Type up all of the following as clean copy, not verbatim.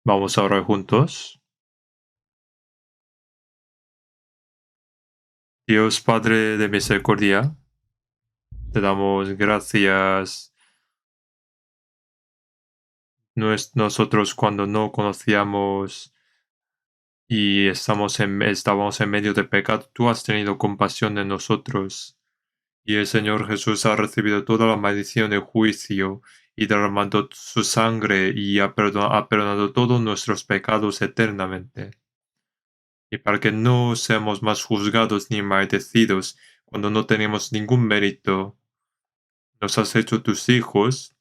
Vamos a orar juntos. Dios Padre de misericordia, te damos gracias. Nosotros cuando no conocíamos y estábamos en medio de pecado, tú has tenido compasión de nosotros. Y el Señor Jesús ha recibido toda la maldición del juicio y derramando su sangre y ha perdonado todos nuestros pecados eternamente. Y para que no seamos más juzgados ni maldecidos cuando no tenemos ningún mérito, nos has hecho tus hijos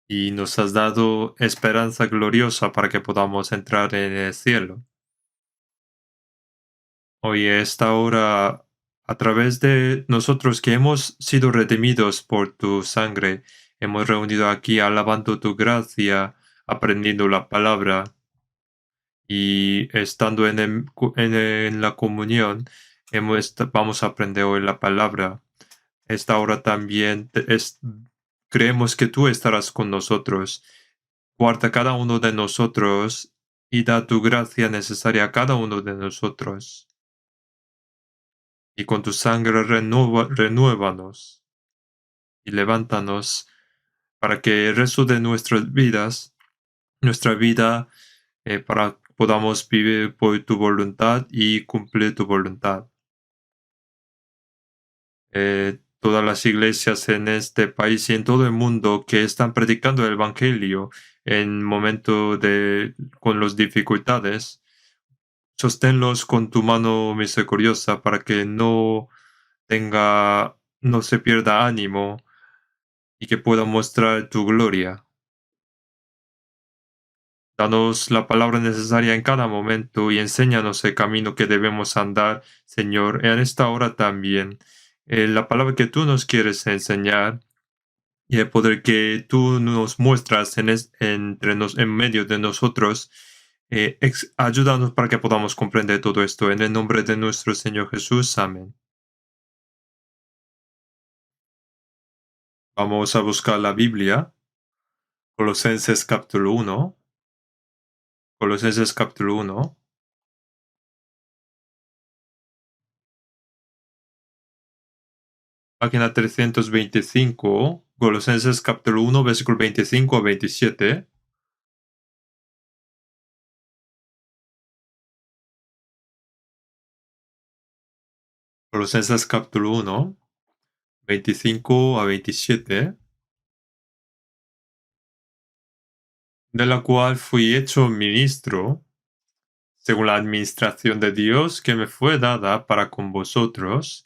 y nos has dado esperanza gloriosa para que podamos entrar en el cielo. Hoy a esta hora, a través de nosotros que hemos sido redimidos por tu sangre, hemos reunido aquí alabando tu gracia, aprendiendo la palabra y estando en la comunión, vamos a aprender hoy la palabra. Esta hora también creemos que tú estarás con nosotros. Guarda cada uno de nosotros y da tu gracia necesaria a cada uno de nosotros. Y con tu sangre renuévanos y levántanos para que el resto de nuestras vidas, nuestra vida, para podamos vivir por tu voluntad y cumplir tu voluntad. Todas las iglesias en este país y en todo el mundo que están predicando el Evangelio en momento con las dificultades, sosténlos con tu mano misericordiosa para que no se pierda ánimo y que pueda mostrar tu gloria. Danos la palabra necesaria en cada momento y enséñanos el camino que debemos andar, Señor, en esta hora también. La palabra que tú nos quieres enseñar y el poder que tú nos muestras en medio de nosotros, ayúdanos para que podamos comprender todo esto. En el nombre de nuestro Señor Jesús. Amén. Vamos a buscar la Biblia, Colosenses capítulo 1, Colosenses capítulo 1, página 325, Colosenses capítulo 1, versículo 25 a 27. Colosenses capítulo 1, 25 a 27, de la cual fui hecho ministro según la administración de Dios que me fue dada para con vosotros,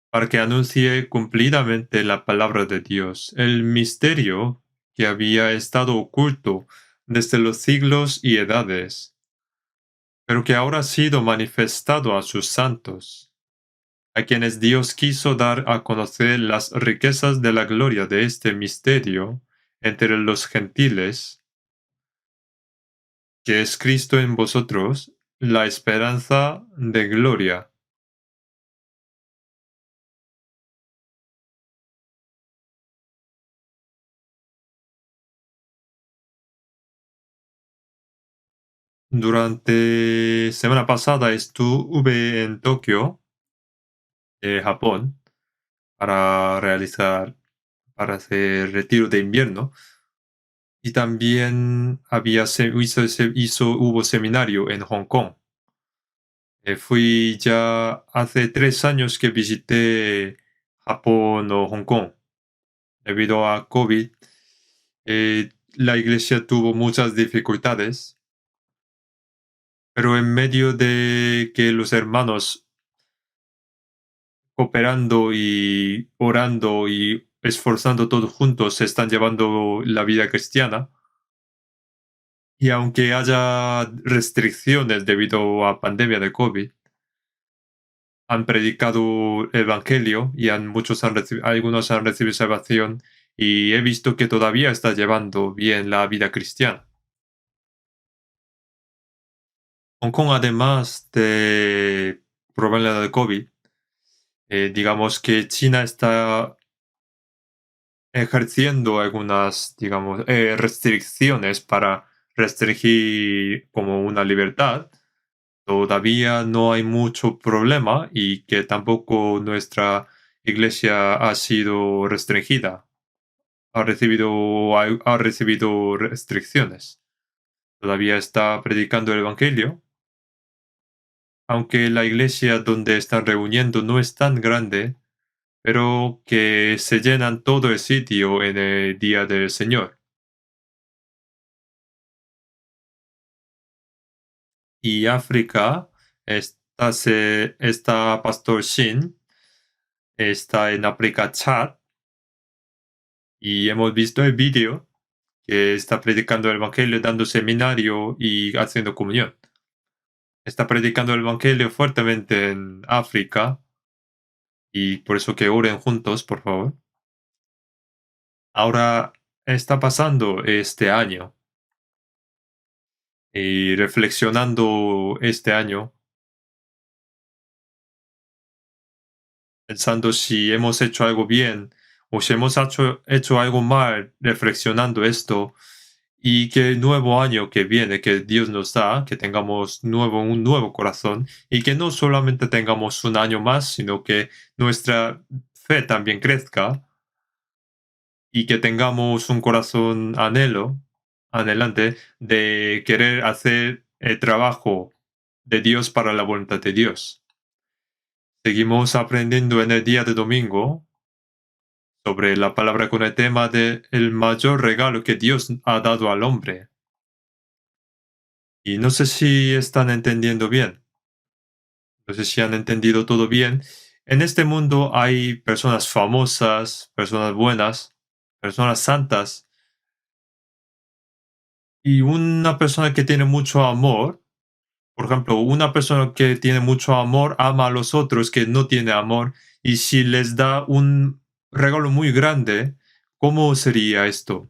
para que anuncie cumplidamente la palabra de Dios, el misterio que había estado oculto desde los siglos y edades, pero que ahora ha sido manifestado a sus santos, a quienes Dios quiso dar a conocer las riquezas de la gloria de este misterio entre los gentiles, que es Cristo en vosotros, la esperanza de gloria. Durante semana pasada estuve en Tokio, Japón, para hacer retiro de invierno. Y también hubo seminario en Hong Kong. Fui ya hace 3 años que visité Japón o Hong Kong. Debido a COVID, la iglesia tuvo muchas dificultades, pero en medio de que los hermanos cooperando y orando y esforzando todos juntos se están llevando la vida cristiana. Y aunque haya restricciones debido a pandemia de COVID, han predicado el evangelio y algunos han recibido salvación y he visto que todavía está llevando bien la vida cristiana. Hong Kong, además de problema de COVID, digamos que China está ejerciendo algunas, digamos, restricciones para restringir como una libertad, todavía no hay mucho problema y que tampoco nuestra iglesia ha sido restringida, ha recibido restricciones. Todavía está predicando el Evangelio, aunque la iglesia donde están reuniendo no es tan grande, pero que se llenan todo el sitio en el día del Señor. Y África, está Pastor Shin, está en África Chat, y hemos visto el vídeo que está predicando el Evangelio, dando seminario y haciendo comunión. Está predicando el Evangelio fuertemente en África, y por eso que oren juntos, por favor. Ahora está pasando este año, y reflexionando este año, pensando si hemos hecho algo bien o si hemos hecho algo mal, reflexionando esto, y que el nuevo año que viene, que Dios nos da, que tengamos un nuevo corazón y que no solamente tengamos un año más, sino que nuestra fe también crezca y que tengamos un corazón anhelante de querer hacer el trabajo de Dios para la voluntad de Dios. Seguimos aprendiendo en el día de domingo sobre la palabra con el tema de el mayor regalo que Dios ha dado al hombre. Y no sé si están entendiendo bien, no sé si han entendido todo bien. En este mundo hay personas famosas, personas buenas, personas santas, y una persona que tiene mucho amor. Por ejemplo, una persona que tiene mucho amor ama a los otros que no tiene amor, y si les da un regalo muy grande, ¿cómo sería esto?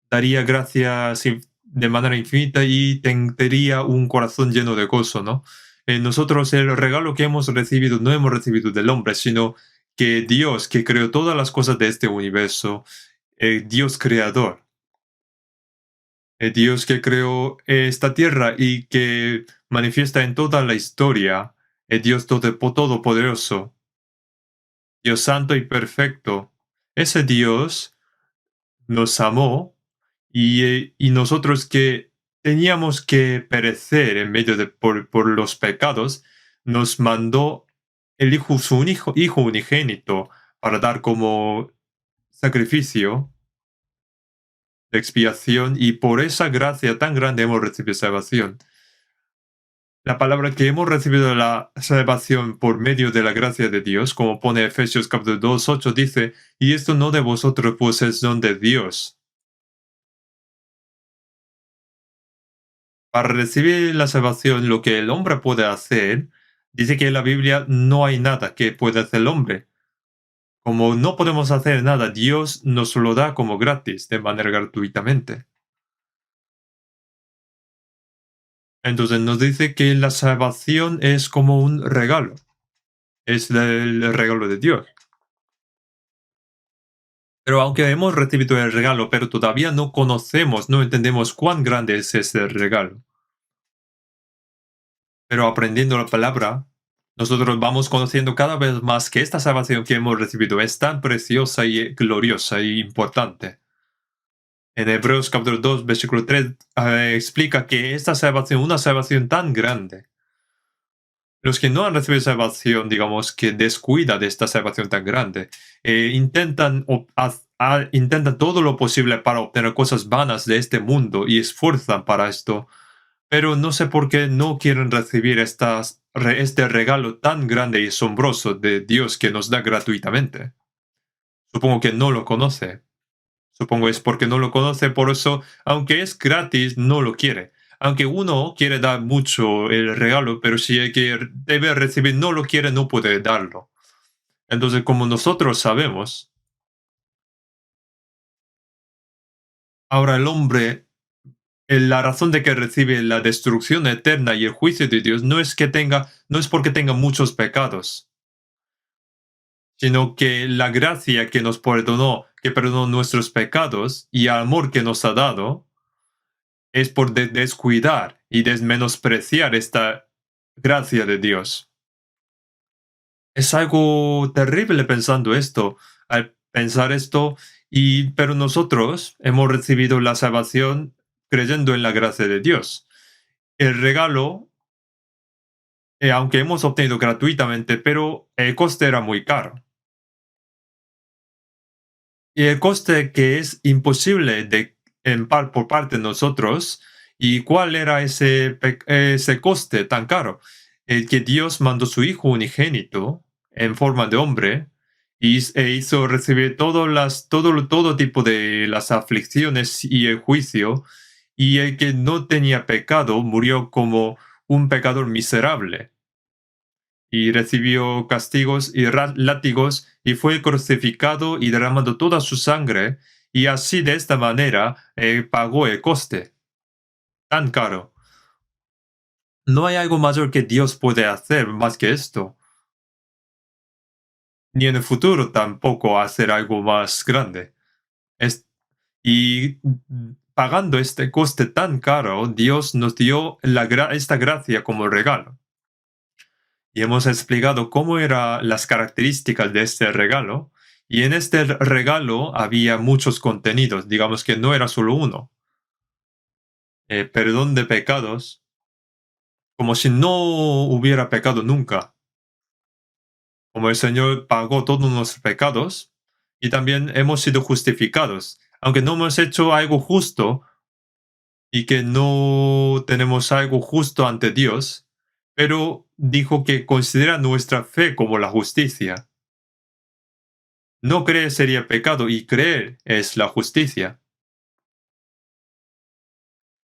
Daría gracias de manera infinita y tendría un corazón lleno de gozo, ¿no? Nosotros el regalo que hemos recibido no hemos recibido del hombre, sino que Dios, que creó todas las cosas de este universo, el Dios creador, el Dios que creó esta tierra y que manifiesta en toda la historia, el Dios todopoderoso, Dios santo y perfecto. Ese Dios nos amó, y nosotros que teníamos que perecer en medio por los pecados, nos mandó hijo unigénito para dar como sacrificio de expiación, y por esa gracia tan grande hemos recibido salvación. La palabra que hemos recibido la salvación por medio de la gracia de Dios, como pone Efesios capítulo 2, 8, dice, y esto no de vosotros, pues es don de Dios. Para recibir la salvación, lo que el hombre puede hacer, dice que en la Biblia no hay nada que pueda hacer el hombre. Como no podemos hacer nada, Dios nos lo da como gratis, de manera gratuitamente. Entonces nos dice que la salvación es como un regalo, es el regalo de Dios. Pero aunque hemos recibido el regalo, pero todavía no conocemos, no entendemos cuán grande es ese regalo. Pero aprendiendo la palabra, nosotros vamos conociendo cada vez más que esta salvación que hemos recibido es tan preciosa y gloriosa y importante. En Hebreos capítulo 2, versículo 3, explica que esta salvación, una salvación tan grande, los que no han recibido salvación, digamos, que descuida de esta salvación tan grande, intentan todo lo posible para obtener cosas vanas de este mundo y esfuerzan para esto, pero no sé por qué no quieren recibir este regalo tan grande y asombroso de Dios que nos da gratuitamente. Supongo que no lo conoce. Supongo es porque no lo conoce, por eso, aunque es gratis, no lo quiere. Aunque uno quiere dar mucho el regalo, pero si el que debe recibir no lo quiere, no puede darlo. Entonces, como nosotros sabemos, ahora el hombre, la razón de que recibe la destrucción eterna y el juicio de Dios no es porque tenga muchos pecados, sino que la gracia que nos perdonó, que perdonó nuestros pecados y el amor que nos ha dado, es por descuidar y desmenospreciar esta gracia de Dios. Es algo terrible pensando esto, al pensar esto, pero nosotros hemos recibido la salvación creyendo en la gracia de Dios. El regalo, aunque hemos obtenido gratuitamente, pero el coste era muy caro. Y el coste que es imposible por parte de nosotros, ¿y cuál era ese coste tan caro? El que Dios mandó su Hijo unigénito en forma de hombre e hizo recibir todo tipo de las aflicciones y el juicio, y el que no tenía pecado murió como un pecador miserable y recibió castigos y látigos y fue crucificado y derramando toda su sangre y así de esta manera pagó el coste tan caro. No hay algo mayor que Dios puede hacer más que esto, ni en el futuro tampoco hacer algo más grande. Es- y pagando este coste tan caro, Dios nos dio esta gracia como regalo. Y hemos explicado cómo eran las características de este regalo. Y en este regalo había muchos contenidos, digamos que no era solo uno. Perdón de pecados, como si no hubiera pecado nunca. Como el Señor pagó todos nuestros pecados y también hemos sido justificados. Aunque no hemos hecho algo justo y que no tenemos algo justo ante Dios, pero dijo que considera nuestra fe como la justicia. No creer sería pecado y creer es la justicia.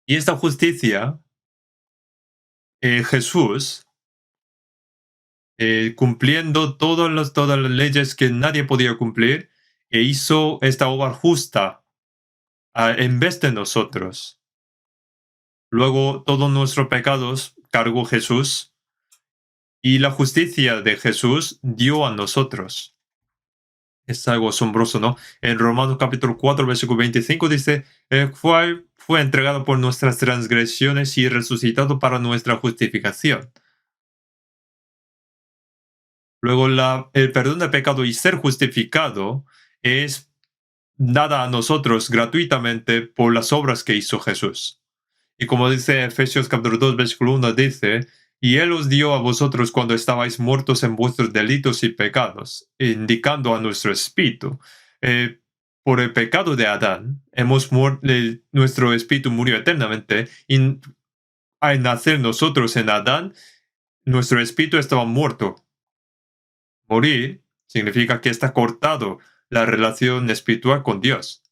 Y esta justicia, Jesús, cumpliendo todas las leyes que nadie podía cumplir, hizo esta obra justa en vez de nosotros. Luego todos nuestros pecados cargó Jesús y la justicia de Jesús dio a nosotros. Es algo asombroso, ¿no? En Romanos capítulo 4, versículo 25 dice, el cual fue entregado por nuestras transgresiones y resucitado para nuestra justificación. Luego el perdón de pecado y ser justificado es dada a nosotros gratuitamente por las obras que hizo Jesús. Y como dice Efesios capítulo 2, versículo 1, dice, y Él os dio a vosotros cuando estabais muertos en vuestros delitos y pecados, indicando a nuestro espíritu. Eh, por el pecado de Adán, nuestro espíritu murió eternamente, y al nacer nosotros en Adán, nuestro espíritu estaba muerto. Morir significa que está cortado la relación espiritual con Dios.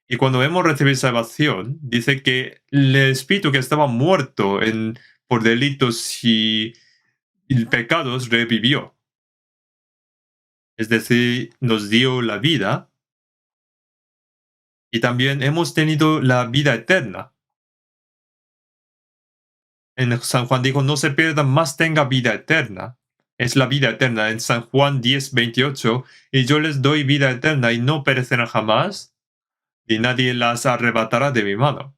Y cuando hemos recibido salvación, dice que el espíritu que estaba muerto por delitos y pecados revivió. Es decir, nos dio la vida y también hemos tenido la vida eterna. En San Juan dijo, no se pierda, más tenga vida eterna. Es la vida eterna. En San Juan 10:28, y yo les doy vida eterna y no perecerán jamás, y nadie las arrebatará de mi mano.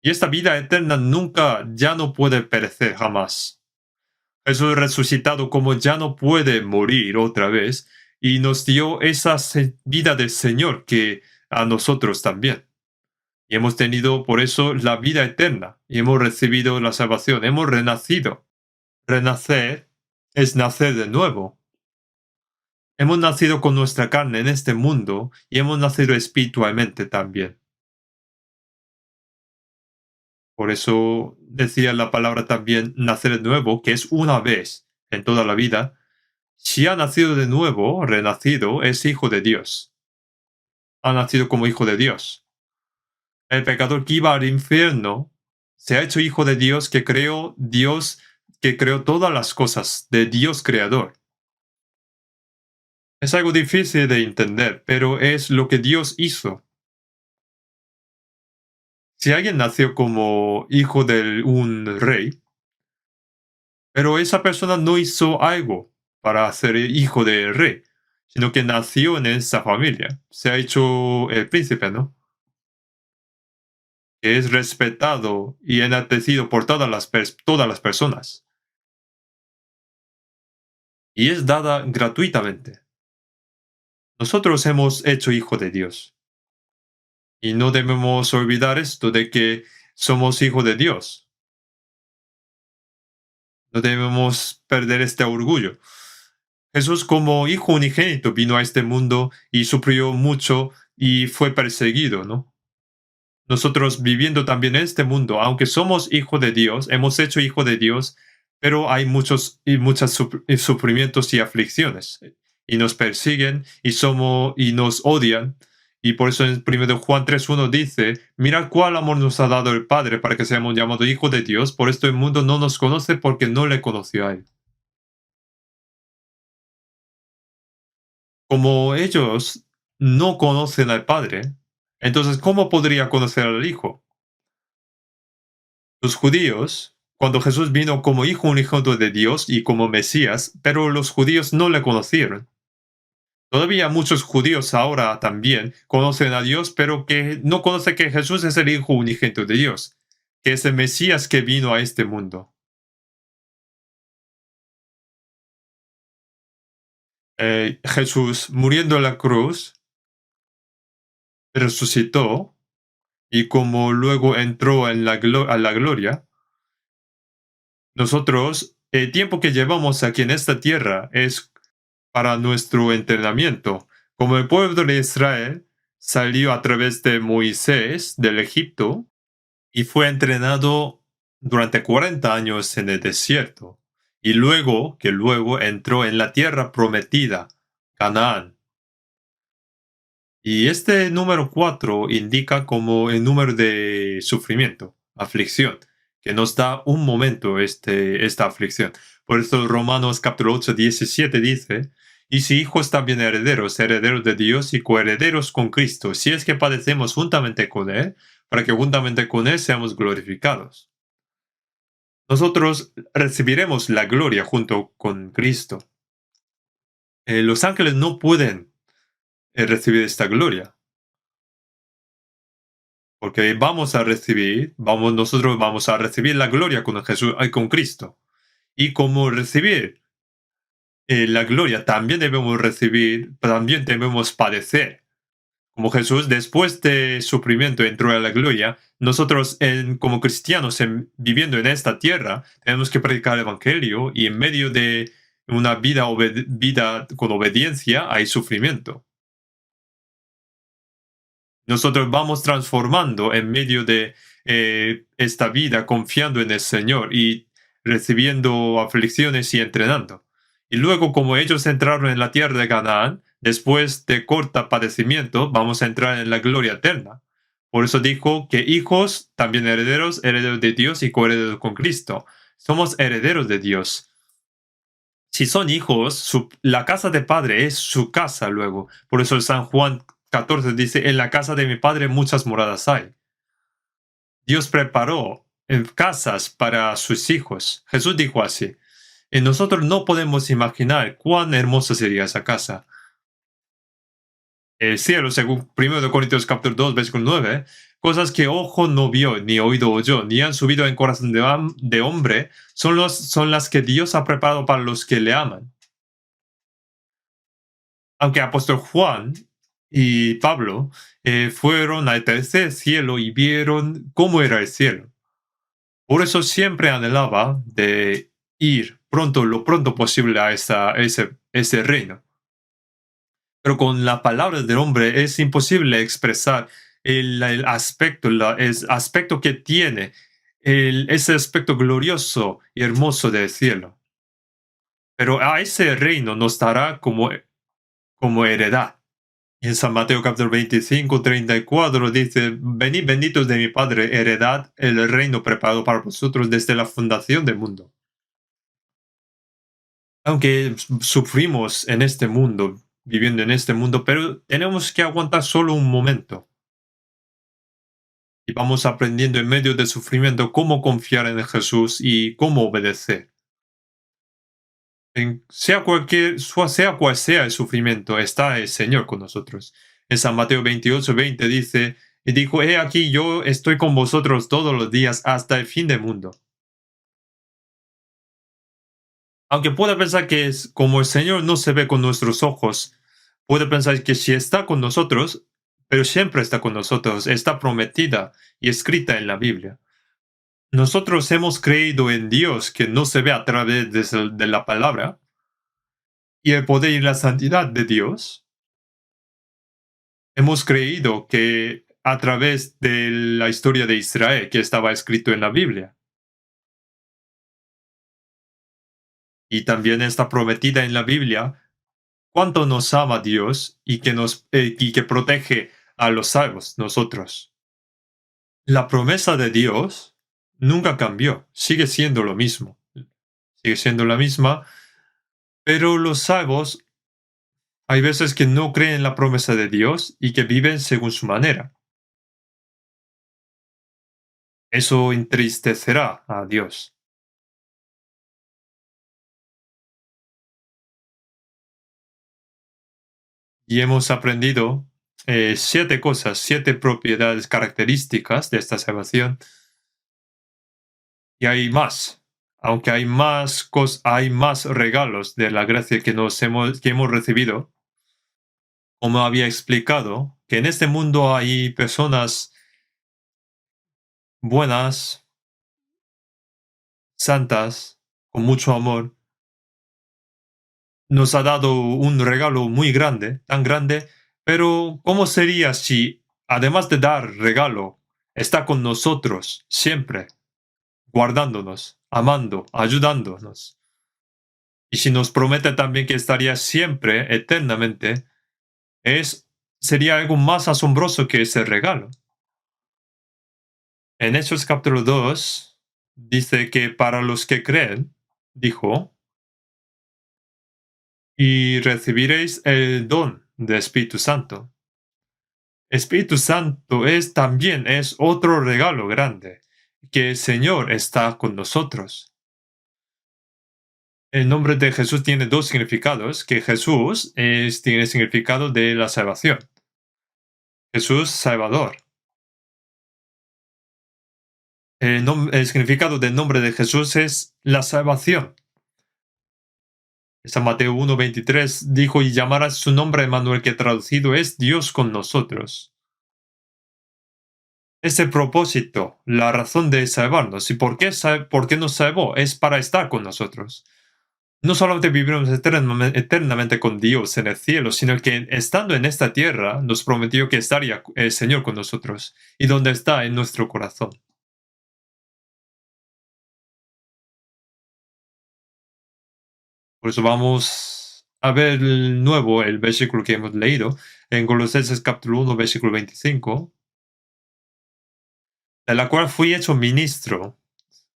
Y esta vida eterna nunca, ya no puede perecer jamás. Jesús resucitado como ya no puede morir otra vez y nos dio esa vida del Señor que a nosotros también. Y hemos tenido por eso la vida eterna y hemos recibido la salvación, hemos renacido. Renacer es nacer de nuevo. Hemos nacido con nuestra carne en este mundo y hemos nacido espiritualmente también. Por eso decía la palabra también nacer de nuevo, que es una vez en toda la vida. Si ha nacido de nuevo, renacido, es hijo de Dios. Ha nacido como hijo de Dios. El pecador que iba al infierno se ha hecho hijo de Dios, que creó todas las cosas, de Dios creador. Es algo difícil de entender, pero es lo que Dios hizo. Si alguien nació como hijo de un rey, pero esa persona no hizo algo, para ser hijo del rey, sino que nació en esa familia. Se ha hecho el príncipe, ¿no? Que es respetado y enaltecido por todas las personas. Y es dada gratuitamente. Nosotros hemos hecho hijo de Dios. Y no debemos olvidar esto de que somos hijos de Dios. No debemos perder este orgullo. Jesús como hijo unigénito vino a este mundo y sufrió mucho y fue perseguido, ¿no? Nosotros viviendo también en este mundo, aunque somos hijos de Dios, hemos hecho hijo de Dios, pero hay muchos sufrimientos y aflicciones y nos persiguen y nos odian. Y por eso en 1 Juan 3:1 dice, mira cuál amor nos ha dado el Padre para que seamos llamados hijos de Dios, por esto el mundo no nos conoce porque no le conoció a Él. Como ellos no conocen al Padre, entonces ¿cómo podría conocer al Hijo? Los judíos, cuando Jesús vino como hijo unigénito de Dios y como Mesías, pero los judíos no le conocieron. Todavía muchos judíos ahora también conocen a Dios, pero que no conocen que Jesús es el hijo unigénito de Dios, que es el Mesías que vino a este mundo. Jesús muriendo en la cruz, resucitó y como luego entró en a la gloria, nosotros, el tiempo que llevamos aquí en esta tierra es para nuestro entrenamiento. Como el pueblo de Israel salió a través de Moisés del Egipto y fue entrenado durante 40 años en el desierto, y luego entró en la tierra prometida, Canaán. Y este número 4 indica como el número de sufrimiento, aflicción, que nos da un momento esta aflicción. Por eso Romanos capítulo 8:17 dice, y si hijos también herederos, herederos de Dios y coherederos con Cristo, si es que padecemos juntamente con Él, para que juntamente con Él seamos glorificados. Nosotros recibiremos la gloria junto con Cristo. Los ángeles no pueden recibir esta gloria porque nosotros vamos a recibir la gloria con Jesús, con Cristo. Y como recibir la gloria, también debemos padecer. Como Jesús, después de sufrimiento, entró a la gloria, nosotros como cristianos viviendo en esta tierra, tenemos que predicar el Evangelio y en medio de una vida con obediencia hay sufrimiento. Nosotros vamos transformando en medio de esta vida, confiando en el Señor y recibiendo aflicciones y entrenando. Y luego, como ellos entraron en la tierra de Canaán, después de corta padecimiento, vamos a entrar en la gloria eterna. Por eso dijo que hijos, también herederos, herederos de Dios y coherederos con Cristo. Somos herederos de Dios. Si son hijos, la casa de padre es su casa luego. Por eso el San Juan 14 dice, en la casa de mi padre muchas moradas hay. Dios preparó en casas para sus hijos. Jesús dijo así. Y nosotros no podemos imaginar cuán hermosa sería esa casa. El cielo, según 1 Corintios capítulo 2, versículo 9, cosas que ojo no vio, ni oído oyó, ni han subido en corazón de hombre, son las que Dios ha preparado para los que le aman. Aunque apóstol Juan y Pablo fueron al tercer cielo y vieron cómo era el cielo. Por eso siempre anhelaba de ir lo pronto posible a ese reino. Pero con la palabra del hombre es imposible expresar el aspecto, el aspecto que tiene, ese aspecto glorioso y hermoso del cielo. Pero a ese reino nos dará como heredad. En San Mateo capítulo 25:34 dice, venid benditos de mi Padre, heredad el reino preparado para vosotros desde la fundación del mundo. Aunque sufrimos en este mundo, viviendo en este mundo, pero tenemos que aguantar solo un momento. Y vamos aprendiendo en medio del sufrimiento cómo confiar en Jesús y cómo obedecer. Sea cual sea el sufrimiento, está el Señor con nosotros. En San Mateo 28:20 dice, y dijo, he aquí yo estoy con vosotros todos los días hasta el fin del mundo. Aunque pueda pensar que es como el Señor no se ve con nuestros ojos, puede pensar que si está con nosotros, pero siempre está con nosotros, está prometida y escrita en la Biblia. Nosotros hemos creído en Dios que no se ve a través de la palabra y el poder y la santidad de Dios. Hemos creído que a través de la historia de Israel que estaba escrito en la Biblia y también está prometida en la Biblia cuánto nos ama Dios y que protege a los salvos, nosotros. La promesa de Dios nunca cambió, sigue siendo lo mismo, sigue siendo la misma, pero los salvos hay veces que no creen en la promesa de Dios y que viven según su manera. Eso entristecerá a Dios. Y hemos aprendido 7 cosas, 7 propiedades características de esta salvación. Y hay más. Aunque hay más regalos de la gracia que hemos recibido, como había explicado, que en este mundo hay personas buenas, santas, con mucho amor, nos ha dado un regalo muy grande, tan grande, pero ¿cómo sería si, además de dar regalo, está con nosotros siempre, guardándonos, amando, ayudándonos? Y si nos promete también que estaría siempre, eternamente, sería algo más asombroso que ese regalo. En Hechos capítulo 2 dice que para los que creen, dijo, y recibiréis el don del Espíritu Santo. Espíritu Santo es otro regalo grande, que el Señor está con nosotros. El nombre de Jesús tiene 2 significados, que tiene el significado de la salvación. Jesús Salvador. El significado del nombre de Jesús es la salvación. San Mateo 1:23 dijo, y llamarás su nombre Emmanuel, que traducido es Dios con nosotros. Ese propósito, la razón de salvarnos y por qué nos salvó, es para estar con nosotros. No solamente viviremos eternamente con Dios en el cielo, sino que estando en esta tierra nos prometió que estaría el Señor con nosotros y donde está en nuestro corazón. Por eso vamos a ver el versículo que hemos leído en Colosenses capítulo 1, versículo 25, de la cual fui hecho ministro,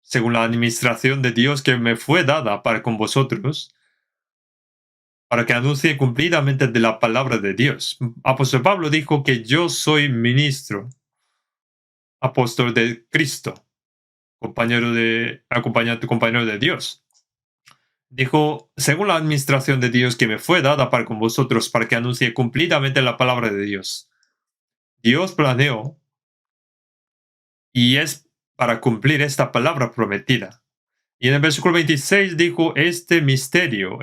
según la administración de Dios que me fue dada para con vosotros, para que anuncie cumplidamente de la palabra de Dios. Apóstol Pablo dijo que yo soy ministro, apóstol de Cristo, acompañante, compañero de Dios. Dijo, según la administración de Dios que me fue dada para con vosotros, para que anuncie cumplidamente la palabra de Dios. Dios planeó y es para cumplir esta palabra prometida. Y en el versículo 26 dijo, este misterio,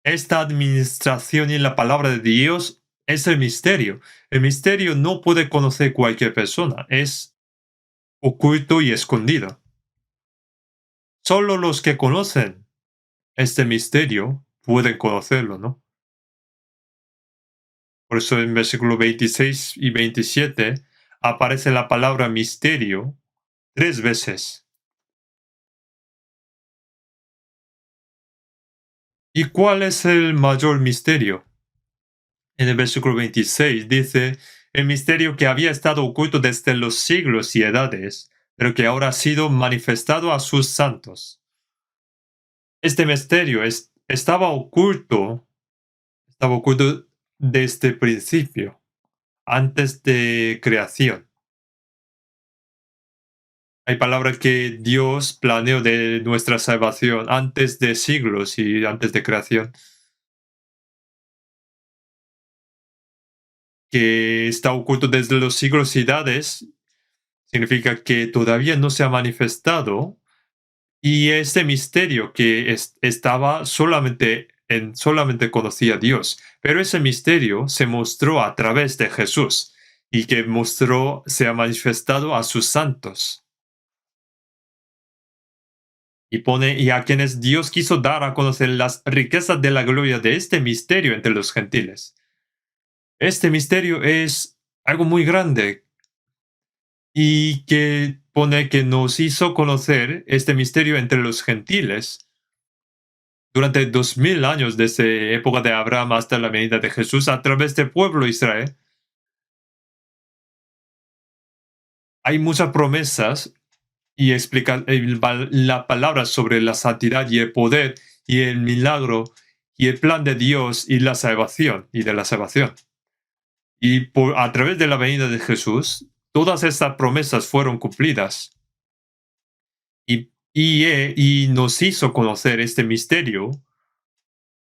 esta administración y la palabra de Dios es el misterio. El misterio no puede conocer cualquier persona, es oculto y escondido. Solo los que conocen este misterio pueden conocerlo, ¿no? Por eso en versículo 26 y 27 aparece la palabra misterio 3 veces. ¿Y cuál es el mayor misterio? En el versículo 26 dice, el misterio que había estado oculto desde los siglos y edades, pero que ahora ha sido manifestado a sus santos. Este misterio estaba oculto desde el principio, antes de creación. Hay palabras que Dios planeó de nuestra salvación antes de siglos y antes de creación, que está oculto desde los siglos y edades, significa que todavía no se ha manifestado. Y este misterio que estaba solamente conocía a Dios, pero ese misterio se mostró a través de Jesús y que mostró, se ha manifestado a sus santos. Y a quienes Dios quiso dar a conocer las riquezas de la gloria de este misterio entre los gentiles. Este misterio es algo muy grande y que pone que nos hizo conocer este misterio entre los gentiles durante 2000 años, desde época de Abraham hasta la venida de Jesús, a través del pueblo de Israel. Hay muchas promesas y explica la palabra sobre la santidad y el poder y el milagro y el plan de Dios y la salvación y de la salvación. Y a través de la venida de Jesús, todas estas promesas fueron cumplidas y nos hizo conocer este misterio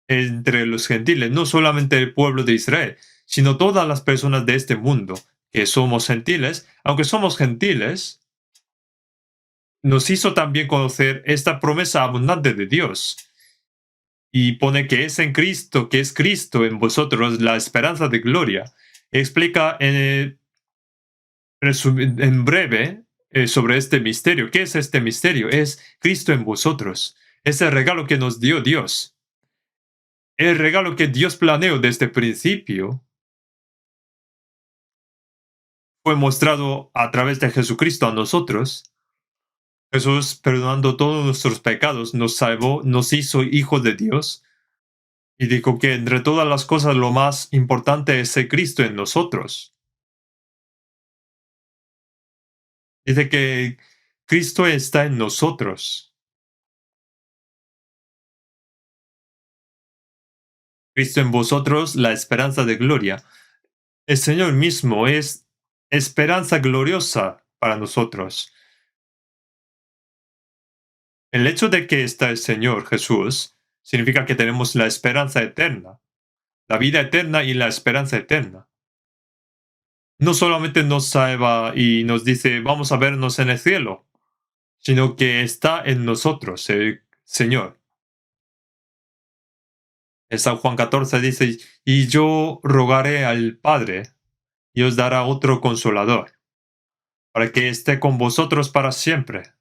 entre los gentiles, no solamente el pueblo de Israel, sino todas las personas de este mundo, que somos gentiles, aunque somos gentiles, nos hizo también conocer esta promesa abundante de Dios. Y pone que es en Cristo, que es Cristo en vosotros la esperanza de gloria. Explica en breve sobre este misterio. ¿Qué es este misterio? Es Cristo en vosotros. Es el regalo que nos dio Dios. El regalo que Dios planeó desde el principio fue mostrado a través de Jesucristo a nosotros. Jesús, perdonando todos nuestros pecados, nos salvó, nos hizo hijos de Dios y dijo que entre todas las cosas lo más importante es ser Cristo en nosotros. Dice que Cristo está en nosotros. Cristo en vosotros, la esperanza de gloria. El Señor mismo es esperanza gloriosa para nosotros. El hecho de que está el Señor Jesús significa que tenemos la esperanza eterna, la vida eterna y la esperanza eterna. No solamente nos salva y nos dice, vamos a vernos en el cielo, sino que está en nosotros el Señor. En San Juan 14 dice, y yo rogaré al Padre y os dará otro consolador, para que esté con vosotros para siempre.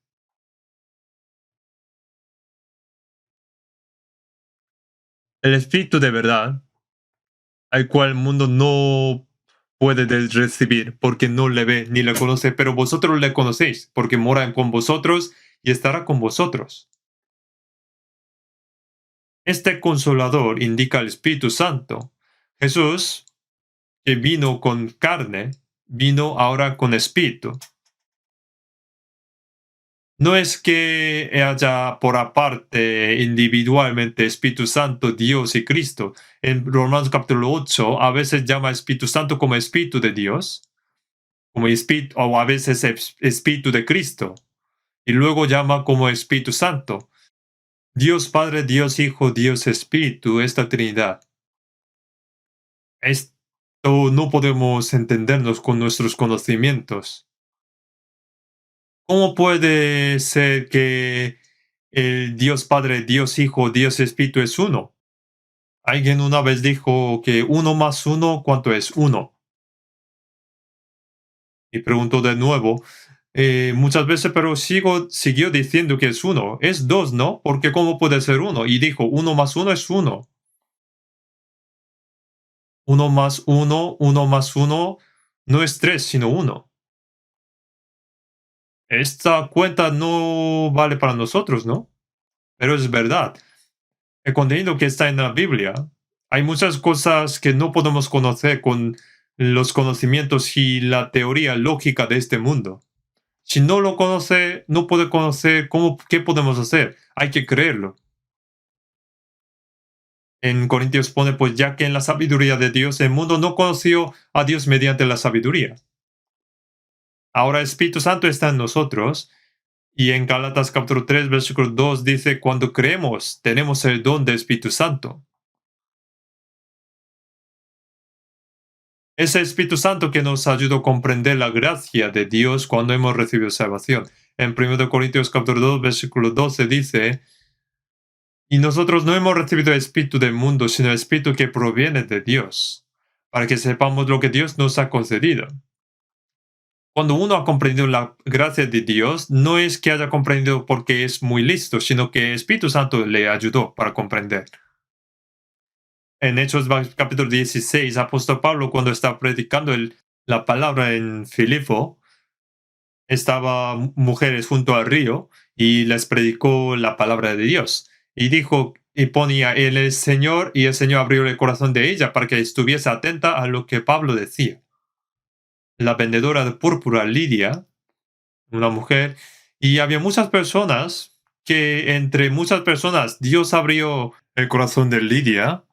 El Espíritu de verdad, al cual el mundo no puede recibir, porque no le ve ni le conoce, pero vosotros le conocéis, porque mora con vosotros y estará con vosotros. Este consolador indica al Espíritu Santo. Jesús, que vino con carne, vino ahora con espíritu. No es que haya por aparte individualmente Espíritu Santo, Dios y Cristo. En Romanos capítulo 8 a veces llama Espíritu Santo como Espíritu de Dios, como espíritu, o a veces Espíritu de Cristo, y luego llama como Espíritu Santo. Dios Padre, Dios Hijo, Dios Espíritu, esta Trinidad. Esto no podemos entendernos con nuestros conocimientos. ¿Cómo puede ser que el Dios Padre, Dios Hijo, Dios Espíritu es uno? Alguien una vez dijo que uno más uno, ¿cuánto es uno? Y preguntó de nuevo, muchas veces, pero siguió diciendo que es uno. Es dos, ¿no? Porque ¿cómo puede ser uno? Y dijo, uno más uno es uno. Uno más uno no es tres, sino uno. Esta cuenta no vale para nosotros, ¿no? Pero es verdad. El contenido que está en la Biblia, hay muchas cosas que no podemos conocer con los conocimientos y la teoría lógica de este mundo. Si no lo conoce, no puede conocer qué podemos hacer. Hay que creerlo. En Corintios pone, pues ya que en la sabiduría de Dios el mundo no conoció a Dios mediante la sabiduría. Ahora el Espíritu Santo está en nosotros Y en Gálatas capítulo 3 versículo 2 dice, cuando creemos, tenemos el don del Espíritu Santo. Ese Espíritu Santo que nos ayudó a comprender la gracia de Dios cuando hemos recibido salvación. En 1 Corintios capítulo 2 versículo 12 dice, y nosotros no hemos recibido el Espíritu del mundo, sino el Espíritu que proviene de Dios, para que sepamos lo que Dios nos ha concedido. Cuando uno ha comprendido la gracia de Dios, no es que haya comprendido porque es muy listo, sino que el Espíritu Santo le ayudó para comprender. En Hechos capítulo 16, apóstol Pablo, cuando estaba predicando la palabra en Filipo, estaba mujeres junto al río y les predicó la palabra de Dios. Y dijo, y ponía, Él es Señor, y el Señor abrió el corazón de ella para que estuviese atenta a lo que Pablo decía. La vendedora de púrpura, Lidia, una mujer, y había muchas personas que entre muchas personas Dios abrió el corazón de Lidia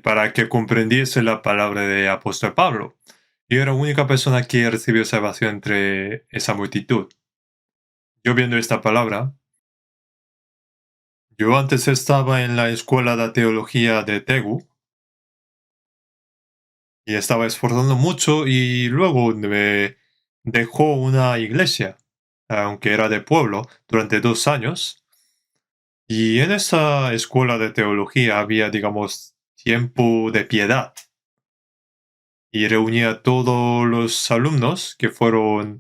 para que comprendiese la palabra de apóstol Pablo. Y era la única persona que recibió salvación entre esa multitud. Yo viendo esta palabra, yo antes estaba en la escuela de teología de Tegu y estaba esforzando mucho y luego me dejó una iglesia, aunque era de pueblo, durante 2 años. Y en esa escuela de teología había, digamos, tiempo de piedad. Y reunía a todos los alumnos, que fueron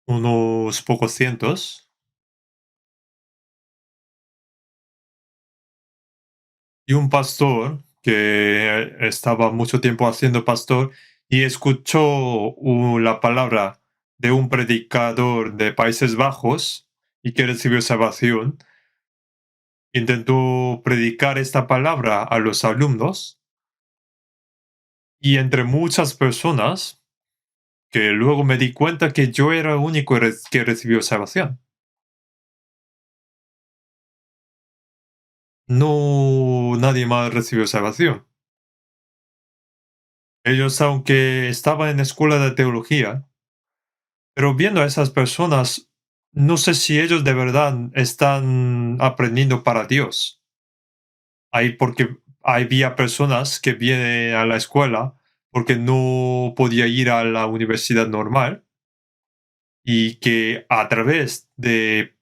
unos pocos cientos, y un pastor que estaba mucho tiempo haciendo pastor y escuchó la palabra de un predicador de Países Bajos y que recibió salvación. Intentó predicar esta palabra a los alumnos y entre muchas personas que luego me di cuenta que yo era el único que recibió salvación. No, nadie más recibió salvación. Ellos, aunque estaban en escuela de teología, pero viendo a esas personas, no sé si ellos de verdad están aprendiendo para Dios. Porque había personas que vienen a la escuela porque no podía ir a la universidad normal y que a través de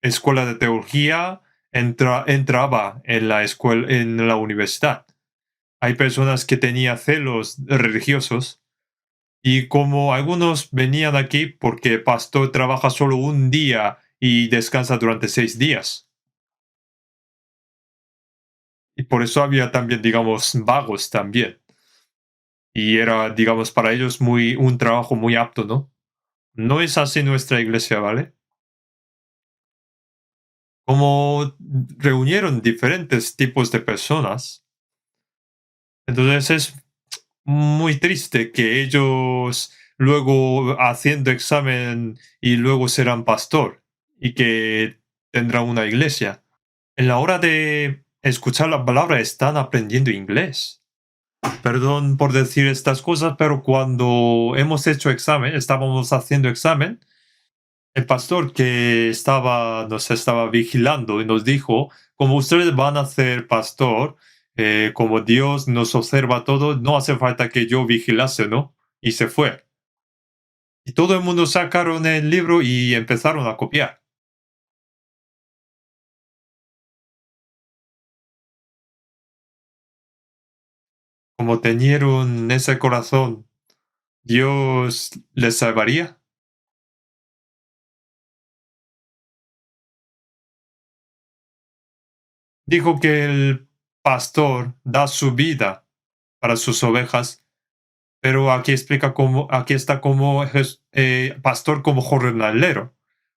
escuela de teología entraba en la escuela, en la universidad. Hay personas que tenían celos religiosos y como algunos venían aquí porque el pastor trabaja solo un día y descansa durante 6 días. Y por eso había también, digamos, vagos también. Y era, digamos, para ellos un trabajo muy apto, ¿no? No es así nuestra iglesia, ¿vale? Como reunieron diferentes tipos de personas, entonces es muy triste que ellos luego haciendo examen y luego serán pastor y que tendrán una iglesia. En la hora de escuchar la palabra están aprendiendo inglés. Perdón por decir estas cosas, pero cuando hemos hecho examen, estábamos haciendo examen, el pastor que nos estaba vigilando y nos dijo, como ustedes van a ser pastor, como Dios nos observa todo, no hace falta que yo vigilase, ¿no? Y se fue. Y todo el mundo sacaron el libro y empezaron a copiar. Como tenieron ese corazón, Dios les salvaría. Dijo que el pastor da su vida para sus ovejas, pero aquí explica cómo, aquí está como pastor como jornalero.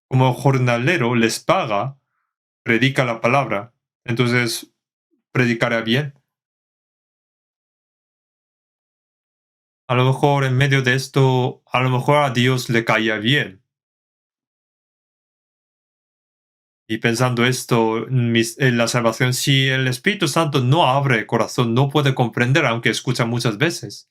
Como jornalero les paga, predica la palabra, entonces predicará bien. A lo mejor en medio de esto, a lo mejor a Dios le caía bien. Y pensando esto, en la salvación, si el Espíritu Santo no abre el corazón, no puede comprender, aunque escucha muchas veces.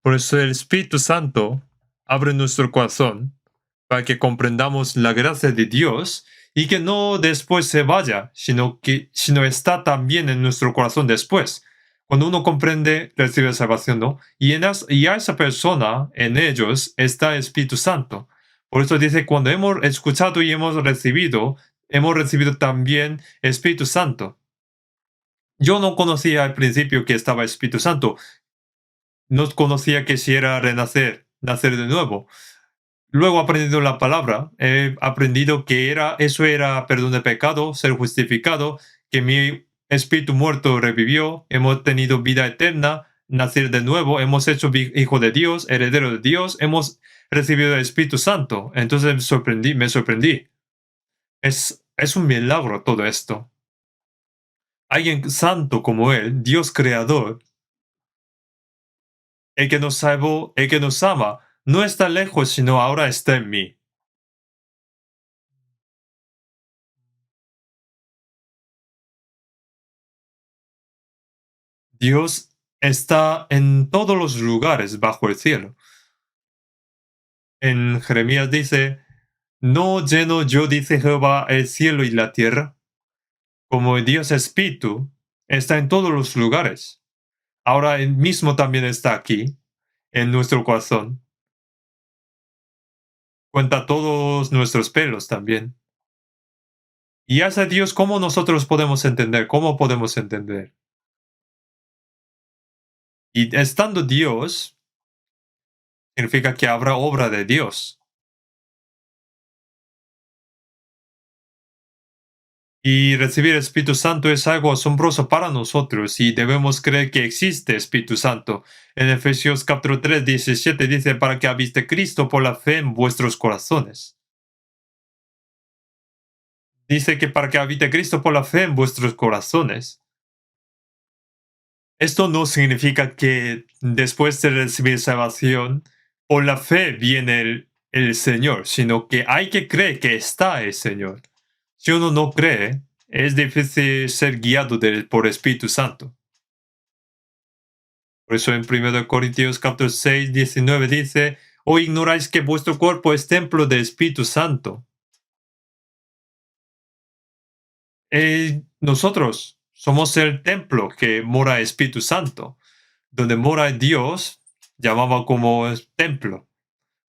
Por eso el Espíritu Santo abre nuestro corazón para que comprendamos la gracia de Dios y que no después se vaya, sino está también en nuestro corazón después. Cuando uno comprende, recibe salvación, ¿no? Y a esa persona, en ellos, está el Espíritu Santo. Por eso dice, cuando hemos escuchado y hemos recibido también el Espíritu Santo. Yo no conocía al principio que estaba el Espíritu Santo. No conocía que si era renacer, nacer de nuevo. Luego aprendiendo la palabra, he aprendido que eso era perdón de pecado, ser justificado, que mi espíritu muerto revivió, hemos tenido vida eterna, nacer de nuevo, hemos hecho hijo de Dios, heredero de Dios, hemos recibido el Espíritu Santo. Entonces me sorprendí. Es un milagro todo esto. Alguien santo como Él, Dios creador, el que nos salvó, el que nos ama, no está lejos, sino ahora está en mí. Dios está en todos los lugares bajo el cielo. En Jeremías dice, ¿no lleno yo, dice Jehová, el cielo y la tierra? Como el Dios Espíritu está en todos los lugares. Ahora Él mismo también está aquí, en nuestro corazón. Cuenta todos nuestros pelos también. Y hace Dios, ¿cómo nosotros podemos entender? ¿Cómo podemos entender? Y estando Dios, significa que habrá obra de Dios. Y recibir el Espíritu Santo es algo asombroso para nosotros y debemos creer que existe Espíritu Santo. En Efesios capítulo 3, 17 dice, para que habite Cristo por la fe en vuestros corazones. Dice que para que habite Cristo por la fe en vuestros corazones. Esto no significa que después de recibir salvación, por la fe viene el Señor, sino que hay que creer que está el Señor. Si uno no cree, es difícil ser guiado por Espíritu Santo. Por eso en 1 Corintios capítulo 6, 19 dice, ¿o ignoráis que vuestro cuerpo es templo del Espíritu Santo? Nosotros somos el templo que mora el Espíritu Santo. Donde mora Dios, llamaba como templo.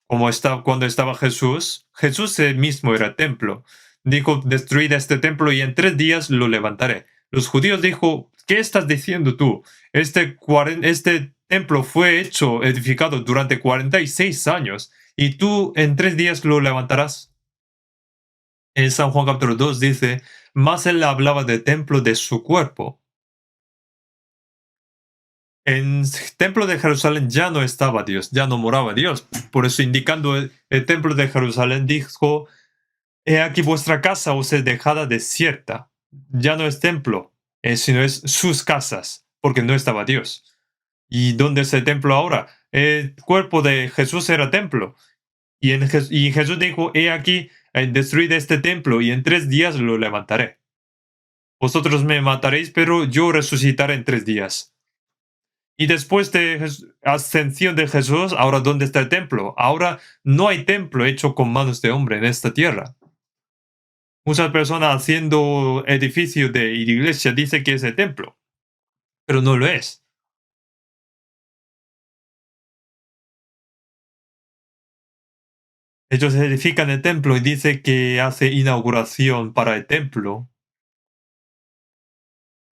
Cuando estaba Jesús, Jesús él mismo era templo. Dijo, destruid este templo y en 3 días lo levantaré. Los judíos dijo, ¿qué estás diciendo tú? Este templo fue edificado durante 46 años y tú en 3 días lo levantarás. En San Juan capítulo 2 dice, más él hablaba del templo de su cuerpo. En el templo de Jerusalén ya no estaba Dios, ya no moraba Dios. Por eso indicando el templo de Jerusalén dijo, he aquí vuestra casa os es dejada desierta. Ya no es templo, sino es sus casas, porque no estaba Dios. ¿Y dónde es el templo ahora? El cuerpo de Jesús era templo. Y Jesús dijo, he aquí, destruid este templo y en 3 días lo levantaré. Vosotros me mataréis, pero yo resucitaré en 3 días. Y después de ascensión de Jesús, ahora ¿dónde está el templo? Ahora no hay templo hecho con manos de hombre en esta tierra. Muchas personas haciendo edificio de iglesia dicen que es el templo, pero no lo es. Ellos edifican el templo y dicen que hace inauguración para el templo,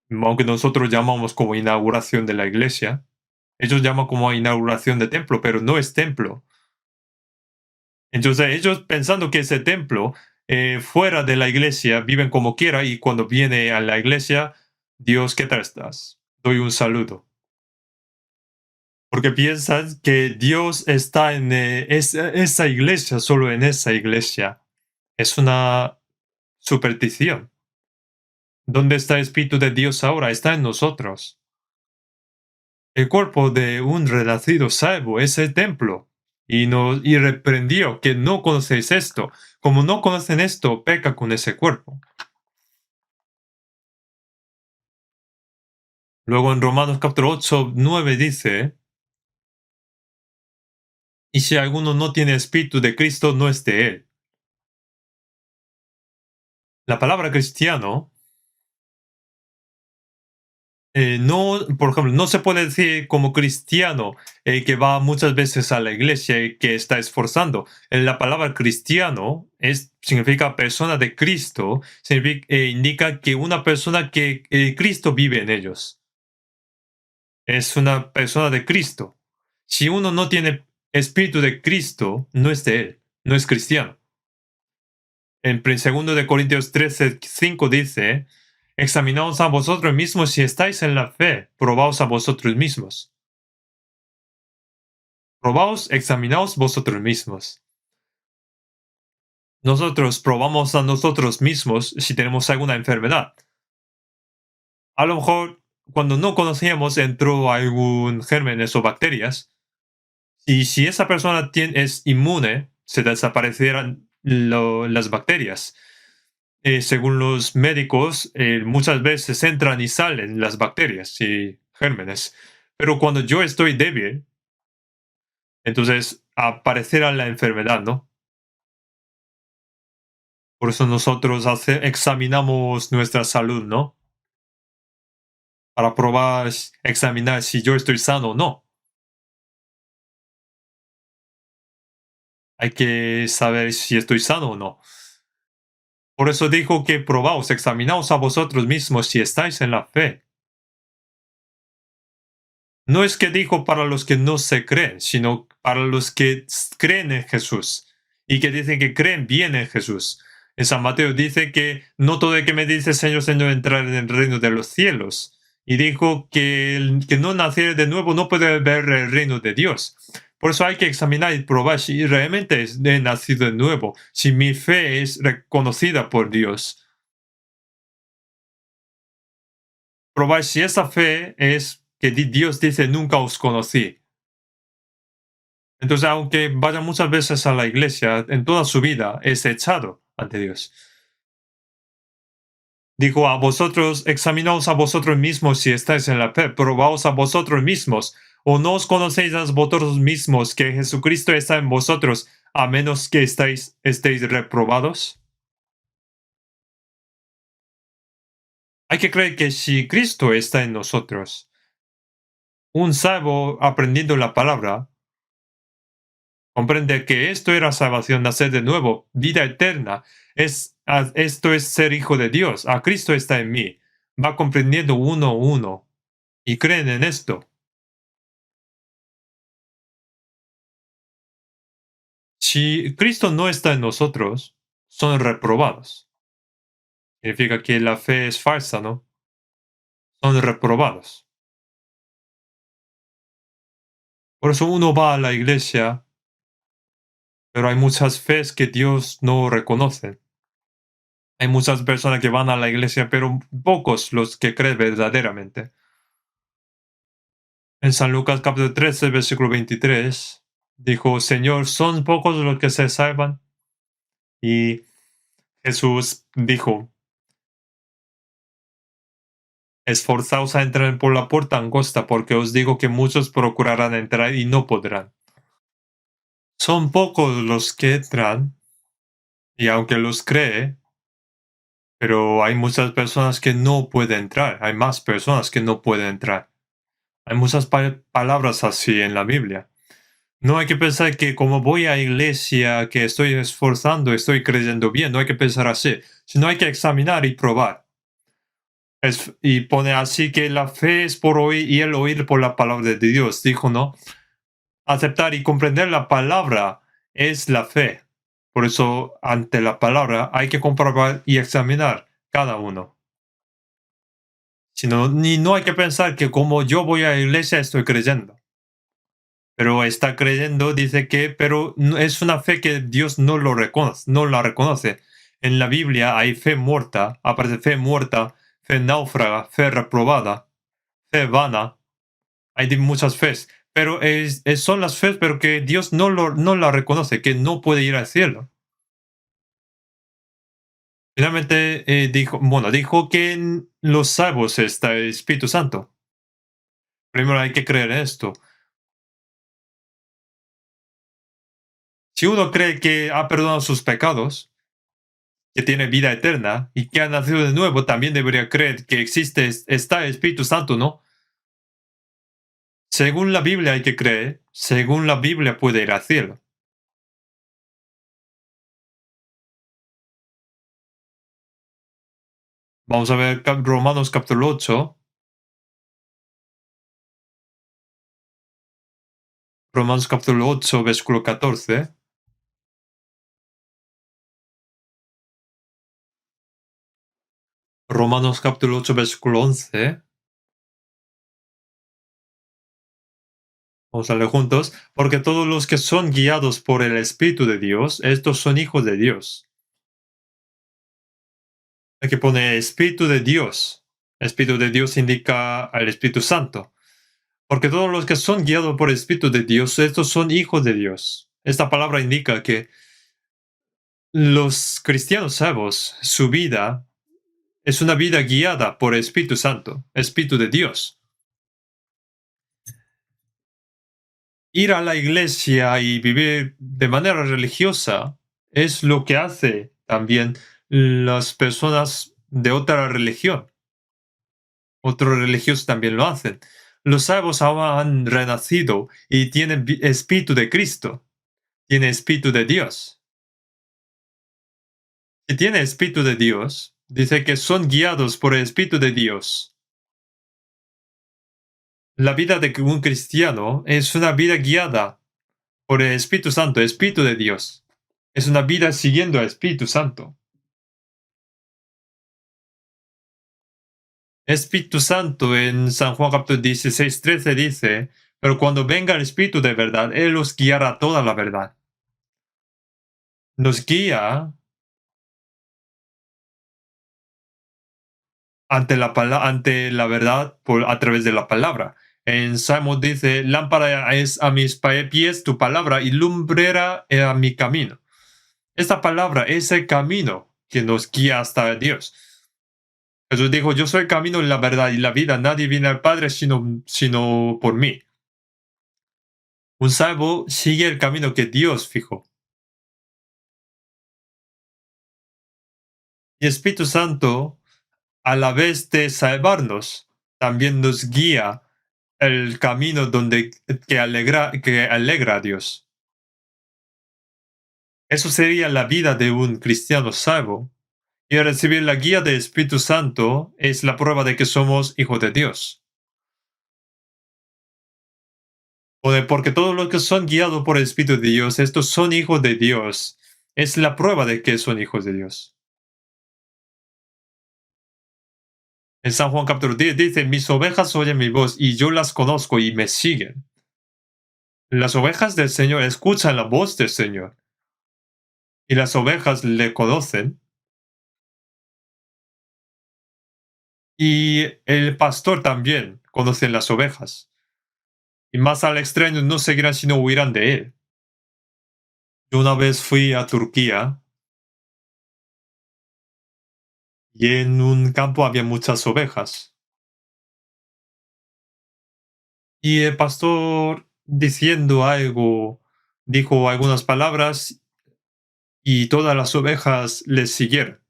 aunque nosotros llamamos como inauguración de la iglesia. Ellos llaman como inauguración de templo, pero no es templo. Entonces ellos pensando que ese templo fuera de la iglesia viven como quiera y cuando viene a la iglesia, Dios, ¿qué tal estás? Doy un saludo. Porque piensan que Dios está en esa iglesia, solo en esa iglesia. Es una superstición. ¿Dónde está el Espíritu de Dios ahora? Está en nosotros. El cuerpo de un renacido salvo es el templo. Y reprendió que no conocéis esto. Como no conocen esto, peca con ese cuerpo. Luego en Romanos capítulo 8, 9 dice, Y si alguno no tiene espíritu de Cristo, no es de él. La palabra cristiano no, por ejemplo, no se puede decir como cristiano que va muchas veces a la iglesia y que está esforzando. La palabra cristiano significa persona de Cristo, indica que una persona que Cristo vive en ellos. Es una persona de Cristo. Si uno no tiene espíritu de Cristo, no es de él, no es cristiano. En 2 de Corintios 13:5 dice, examinaos a vosotros mismos si estáis en la fe, probaos a vosotros mismos. Probaos, examinaos vosotros mismos. Nosotros probamos a nosotros mismos si tenemos alguna enfermedad. A lo mejor, cuando no conocíamos, entró algún gérmenes o bacterias, y si esa persona es inmune, se desaparecerán las bacterias. Según los médicos, muchas veces entran y salen las bacterias y gérmenes. Pero cuando yo estoy débil, entonces aparecerá la enfermedad, ¿no? Por eso nosotros examinamos nuestra salud, ¿no? Para probar, examinar si yo estoy sano o no. Hay que saber si estoy sano o no. Por eso dijo que probaos, examinaos a vosotros mismos si estáis en la fe. No es que dijo para los que no se creen, sino para los que creen en Jesús y que dicen que creen bien en Jesús. En San Mateo dice que no todo el que me dice Señor, Señor entrar en el reino de los cielos. Y dijo que el que no naciere de nuevo no puede ver el reino de Dios. Por eso hay que examinar y probar si realmente he nacido de nuevo, si mi fe es reconocida por Dios. Probar si esa fe es que Dios dice nunca os conocí. Entonces, aunque vaya muchas veces a la iglesia, en toda su vida es echado ante Dios. Dijo a vosotros, examinaos a vosotros mismos si estáis en la fe, probaos a vosotros mismos, o no os conocéis a vosotros mismos que Jesucristo está en vosotros, a menos que estéis reprobados. Hay que creer que si Cristo está en nosotros, un salvo aprendiendo la palabra, comprende que esto era salvación, nacer de nuevo, vida eterna. Esto es ser hijo de Dios. A Cristo está en mí. Va comprendiendo uno a uno y creen en esto. Si Cristo no está en nosotros, son reprobados. Significa que la fe es falsa, ¿no? Son reprobados. Por eso uno va a la iglesia, pero hay muchas fees que Dios no reconoce. Hay muchas personas que van a la iglesia, pero pocos los que creen verdaderamente. En San Lucas capítulo 13, versículo 23, dijo, Señor, ¿son pocos los que se salvan? Y Jesús dijo, esforzaos a entrar por la puerta angosta, porque os digo que muchos procurarán entrar y no podrán. Son pocos los que entran, y aunque los cree, pero hay muchas personas que no pueden entrar, hay más personas que no pueden entrar. Hay muchas palabras así en la Biblia. No hay que pensar que como voy a iglesia, que estoy esforzando, estoy creyendo bien. No hay que pensar así, sino hay que examinar y probar. Y pone así que la fe es por oír y el oír por la palabra de Dios. Dijo, ¿no? Aceptar y comprender la palabra es la fe. Por eso, ante la palabra, hay que comprobar y examinar cada uno. Sino, ni no hay que pensar que como yo voy a la iglesia, estoy creyendo. Pero está creyendo, dice que, pero es una fe que Dios no lo reconoce, no la reconoce. En la Biblia hay fe muerta, aparece fe muerta, fe náufraga, fe reprobada, fe vana. Hay muchas fes, pero son las fes, pero que Dios no la reconoce, que no puede ir al cielo. Finalmente dijo que en los salvos está el Espíritu Santo. Primero hay que creer en esto. Si uno cree que ha perdonado sus pecados, que tiene vida eterna y que ha nacido de nuevo, también debería creer que existe, está el Espíritu Santo, ¿no? Según la Biblia hay que creer, según la Biblia puede ir al cielo. Vamos a ver Romanos capítulo 8. Romanos capítulo 8, versículo 14. Romanos capítulo 8, versículo 11. Vamos a leer juntos. Porque todos los que son guiados por el Espíritu de Dios, estos son hijos de Dios. Aquí pone Espíritu de Dios. Espíritu de Dios indica al Espíritu Santo. Porque todos los que son guiados por el Espíritu de Dios, estos son hijos de Dios. Esta palabra indica que los cristianos salvos, su vida es una vida guiada por el Espíritu Santo, Espíritu de Dios. Ir a la iglesia y vivir de manera religiosa es lo que hace también las personas de otra religión. Otros religiosos también lo hacen. Los salvos ahora han renacido y tienen espíritu de Cristo, tienen espíritu de Dios. Si tiene espíritu de Dios, dice que son guiados por el espíritu de Dios. La vida de un cristiano es una vida guiada por el Espíritu Santo, Espíritu de Dios. Es una vida siguiendo al Espíritu Santo. Espíritu Santo en San Juan capítulo 16, 13 dice, pero cuando venga el Espíritu de verdad, Él los guiará a toda la verdad. Nos guía ante la verdad a través de la palabra. En Salmo dice, lámpara es a mis pies tu palabra y lumbrera a mi camino. Esta palabra es el camino que nos guía hasta Dios. Jesús dijo, yo soy el camino, la verdad y la vida. Nadie viene al Padre sino por mí. Un salvo sigue el camino que Dios fijó. Y Espíritu Santo, a la vez de salvarnos, también nos guía el camino que alegra a Dios. Eso sería la vida de un cristiano salvo. Y recibir la guía del Espíritu Santo es la prueba de que somos hijos de Dios. Porque todos los que son guiados por el Espíritu de Dios, estos son hijos de Dios. Es la prueba de que son hijos de Dios. En San Juan capítulo 10 dice, mis ovejas oyen mi voz y yo las conozco y me siguen. Las ovejas del Señor escuchan la voz del Señor. Y las ovejas le conocen. Y el pastor también conoce las ovejas. Y más al extraño no seguirán sino huirán de él. Yo una vez fui a Turquía y en un campo había muchas ovejas. Y el pastor diciendo algo, dijo algunas palabras y todas las ovejas le siguieron.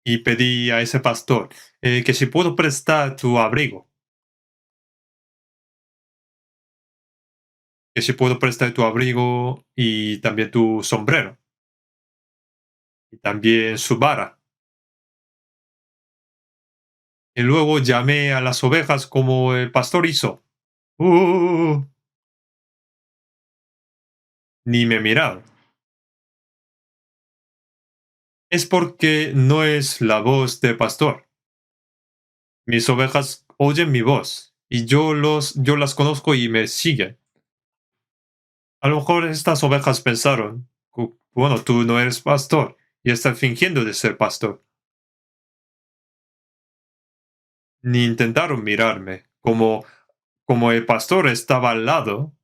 Y pedí a ese pastor que si puedo prestar tu abrigo, que si puedo prestar tu abrigo y también tu sombrero, y también su vara. Y luego llamé a las ovejas como el pastor hizo. ¡Uh! Ni me miraron. Es porque no es la voz del pastor. Mis ovejas oyen mi voz y yo las conozco y me siguen. A lo mejor estas ovejas pensaron, bueno, tú no eres pastor y estás fingiendo de ser pastor. Ni intentaron mirarme. Como el pastor estaba al lado,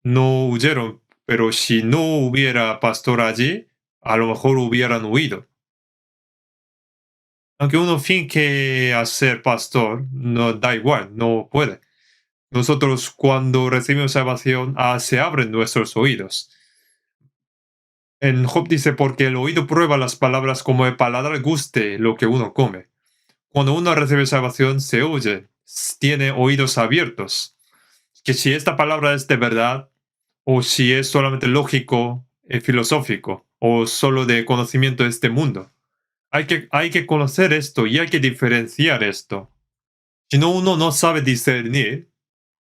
no huyeron, pero si no hubiera pastor allí, a lo mejor hubieran huido. Aunque uno finge a ser pastor, no da igual, no puede. Nosotros cuando recibimos salvación, se abren nuestros oídos. En Job dice, porque el oído prueba las palabras como el paladar guste lo que uno come. Cuando uno recibe salvación, se oye, tiene oídos abiertos. Que si esta palabra es de verdad, o si es solamente lógico, filosófico, o solo de conocimiento de este mundo. Hay que conocer esto y hay que diferenciar esto. Si no, uno no sabe discernir.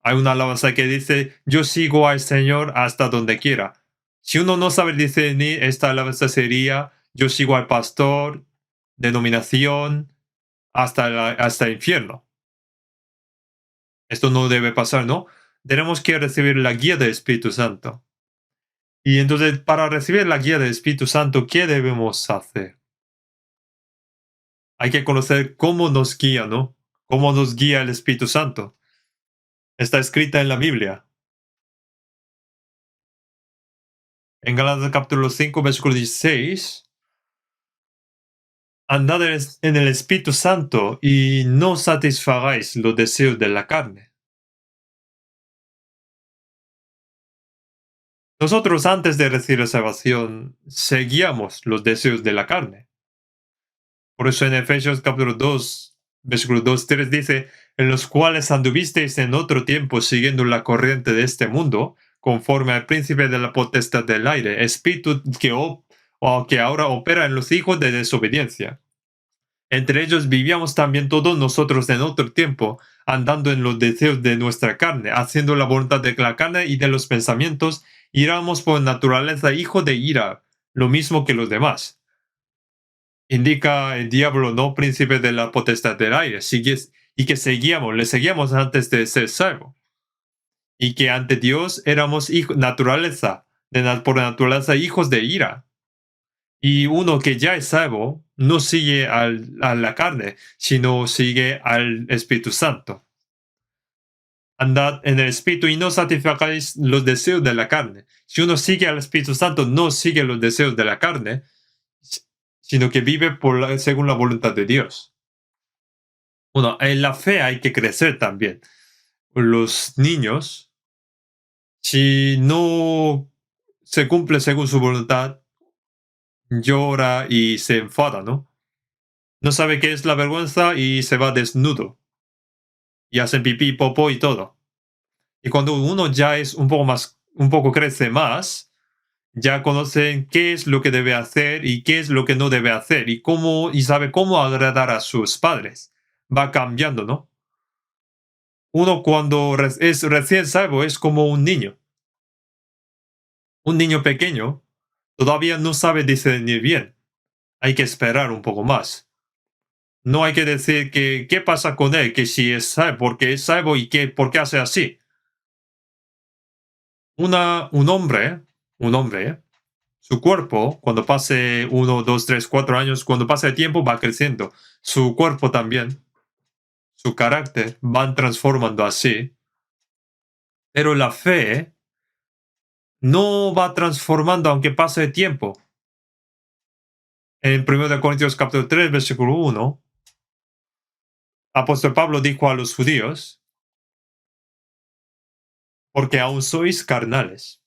Hay una alabanza que dice, yo sigo al Señor hasta donde quiera. Si uno no sabe discernir, esta alabanza sería, yo sigo al pastor, denominación, hasta el infierno. Esto no debe pasar, ¿no? Tenemos que recibir la guía del Espíritu Santo. Y entonces, para recibir la guía del Espíritu Santo, ¿qué debemos hacer? Hay que conocer cómo nos guía, ¿no? Cómo nos guía el Espíritu Santo. Está escrita en la Biblia. En Gálatas capítulo 5, versículo 16, andad en el Espíritu Santo y no satisfagáis los deseos de la carne. Nosotros antes de recibir la salvación, seguíamos los deseos de la carne. Por eso en Efesios capítulo 2, versículo 2, 3 dice, en los cuales anduvisteis en otro tiempo siguiendo la corriente de este mundo, conforme al príncipe de la potestad del aire, espíritu que ahora opera en los hijos de desobediencia. Entre ellos vivíamos también todos nosotros en otro tiempo, andando en los deseos de nuestra carne, haciendo la voluntad de la carne y de los pensamientos, y éramos por naturaleza hijos de ira, lo mismo que los demás. Indica el diablo, no príncipe de la potestad del aire, y que le seguíamos antes de ser salvo. Y que ante Dios éramos por naturaleza hijos de ira. Y uno que ya es salvo no sigue a la carne, sino sigue al Espíritu Santo. Andad en el Espíritu y no satisfagáis los deseos de la carne. Si uno sigue al Espíritu Santo, no sigue los deseos de la carne, sino que vive según la voluntad de Dios. Bueno, en la fe hay que crecer también. Los niños, si no se cumple según su voluntad, llora y se enfada, ¿no? No sabe qué es la vergüenza y se va desnudo. Y hacen pipí, popó y todo. Y cuando uno ya es un poco crece más, ya conocen qué es lo que debe hacer y qué es lo que no debe hacer y sabe cómo agradar a sus padres. Va cambiando, ¿no? Uno cuando es recién salvo es como un niño. Un niño pequeño todavía no sabe discernir bien. Hay que esperar un poco más. No hay que decir que qué pasa con él, que si es salvo, porque es salvo y por qué hace así. Un hombre, su cuerpo, cuando pase 1, 2, 3, 4 años, cuando pase el tiempo, va creciendo. Su cuerpo también, su carácter, van transformando así. Pero la fe no va transformando aunque pase el tiempo. En 1 Corintios capítulo 3, versículo 1, apóstol Pablo dijo a los judíos, porque aún sois carnales,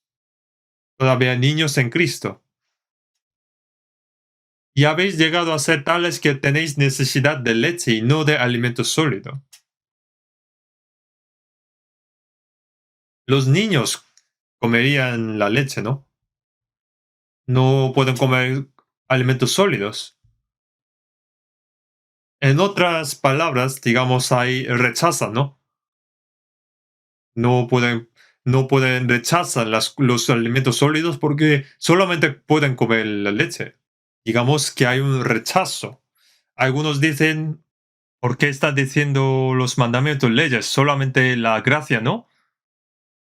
todavía niños en Cristo, y habéis llegado a ser tales que tenéis necesidad de leche y no de alimento sólido. Los niños comerían la leche, ¿no? No pueden comer alimentos sólidos. En otras palabras, digamos, rechazan, ¿no? No pueden, no pueden rechazar los alimentos sólidos porque solamente pueden comer la leche. Digamos que hay un rechazo. Algunos dicen, ¿por qué están diciendo los mandamientos, leyes? Solamente la gracia, ¿no?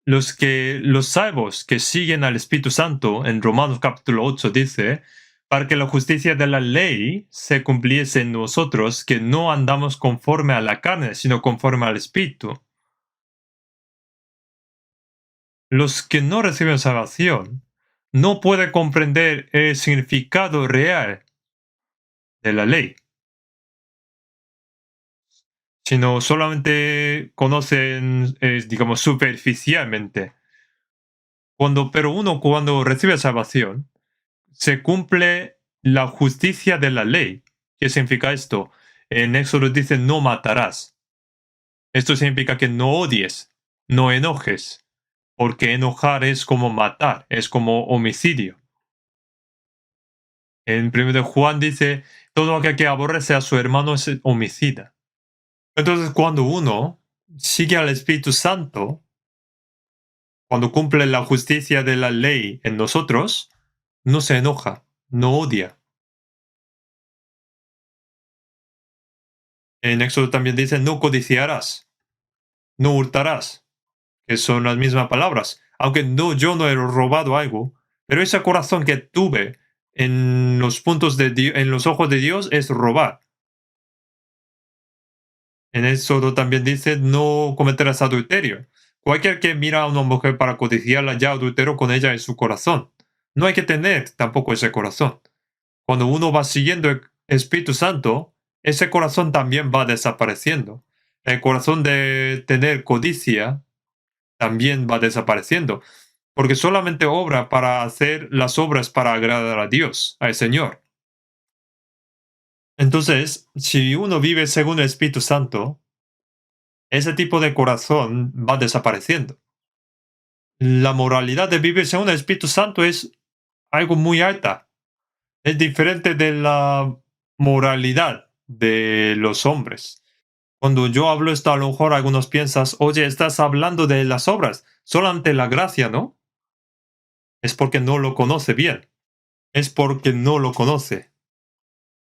Los salvos que siguen al Espíritu Santo, en Romanos capítulo 8 dice, para que la justicia de la ley se cumpliese en nosotros, que no andamos conforme a la carne, sino conforme al Espíritu. Los que no reciben salvación no pueden comprender el significado real de la ley. sino solamente conocen, digamos, superficialmente. Pero uno cuando recibe salvación, se cumple la justicia de la ley. ¿Qué significa esto? En Éxodo dice no matarás. Esto significa que no odies, no enojes, porque enojar es como matar, es como homicidio. En 1 de Juan dice, todo aquel que aborrece a su hermano es homicida. Entonces, cuando uno sigue al Espíritu Santo, cuando cumple la justicia de la ley en nosotros, no se enoja, no odia. En Éxodo también dice, no codiciarás, no hurtarás, que son las mismas palabras. Aunque no, yo no he robado algo, pero ese corazón que tuve en los puntos en los ojos de Dios es robar. En Éxodo también dice, no cometerás adulterio. Cualquier que mira a una mujer para codiciarla ya adulteró con ella en su corazón. No hay que tener tampoco ese corazón. Cuando uno va siguiendo el Espíritu Santo, ese corazón también va desapareciendo. El corazón de tener codicia también va desapareciendo, porque solamente obra para hacer las obras para agradar a Dios, al Señor. Entonces, si uno vive según el Espíritu Santo, ese tipo de corazón va desapareciendo. La moralidad de vivir según el Espíritu Santo es algo muy alta. Es diferente de la moralidad de los hombres. Cuando yo hablo esto, a lo mejor algunos piensan, oye, estás hablando de las obras, solamente la gracia, ¿no? Es porque no lo conoce bien. Es porque no lo conoce.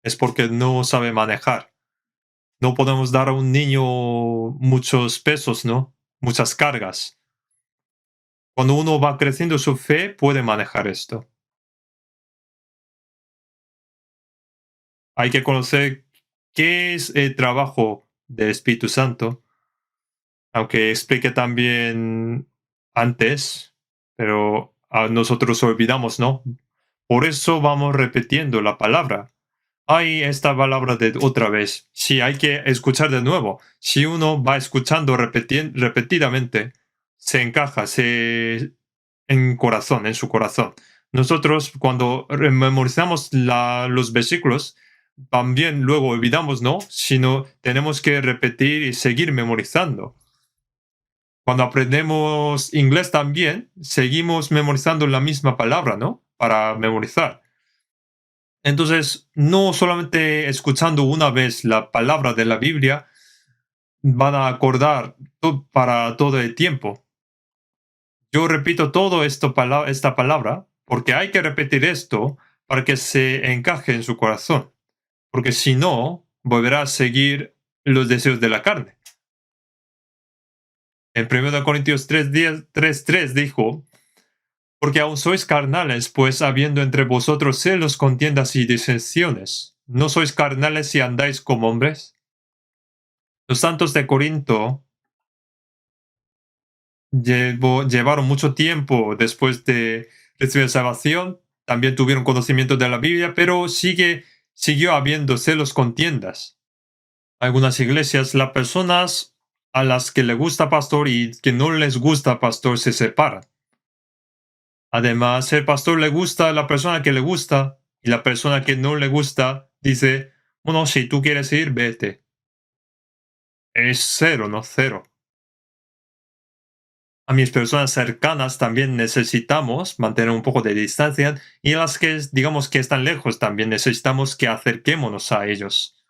Es porque no sabe manejar. No podemos dar a un niño muchos pesos, ¿no? Muchas cargas. Cuando uno va creciendo su fe, puede manejar esto. Hay que conocer qué es el trabajo del Espíritu Santo, aunque explique también antes, pero nosotros olvidamos, ¿no? Por eso vamos repitiendo la palabra. Hay esta palabra de otra vez. Sí, hay que escuchar de nuevo. Si uno va escuchando repetidamente, se encaja, en corazón, en su corazón. Nosotros cuando memorizamos los versículos, también luego olvidamos, ¿no? Sino tenemos que repetir y seguir memorizando. Cuando aprendemos inglés también, seguimos memorizando la misma palabra, ¿no? Para memorizar. Entonces, no solamente escuchando una vez la palabra de la Biblia, van a acordar para todo el tiempo. Yo repito todo esto, esta palabra porque hay que repetir esto para que se encaje en su corazón. Porque si no, volverá a seguir los deseos de la carne. En 1 Corintios 3:3 dijo, porque aún sois carnales, pues habiendo entre vosotros celos, contiendas y disensiones, ¿no sois carnales y andáis como hombres? Los santos de Corinto llevaron mucho tiempo después de recibir salvación, también tuvieron conocimiento de la Biblia, pero siguió habiendo celos, contiendas. Algunas iglesias, las personas a las que le gusta pastor y que no les gusta pastor se separan. Además, el pastor le gusta a la persona que le gusta y la persona que no le gusta dice, bueno, si tú quieres ir, vete. Es cero, no cero. A mis personas cercanas también necesitamos mantener un poco de distancia y a las que digamos que están lejos también necesitamos que acerquémonos a ellos.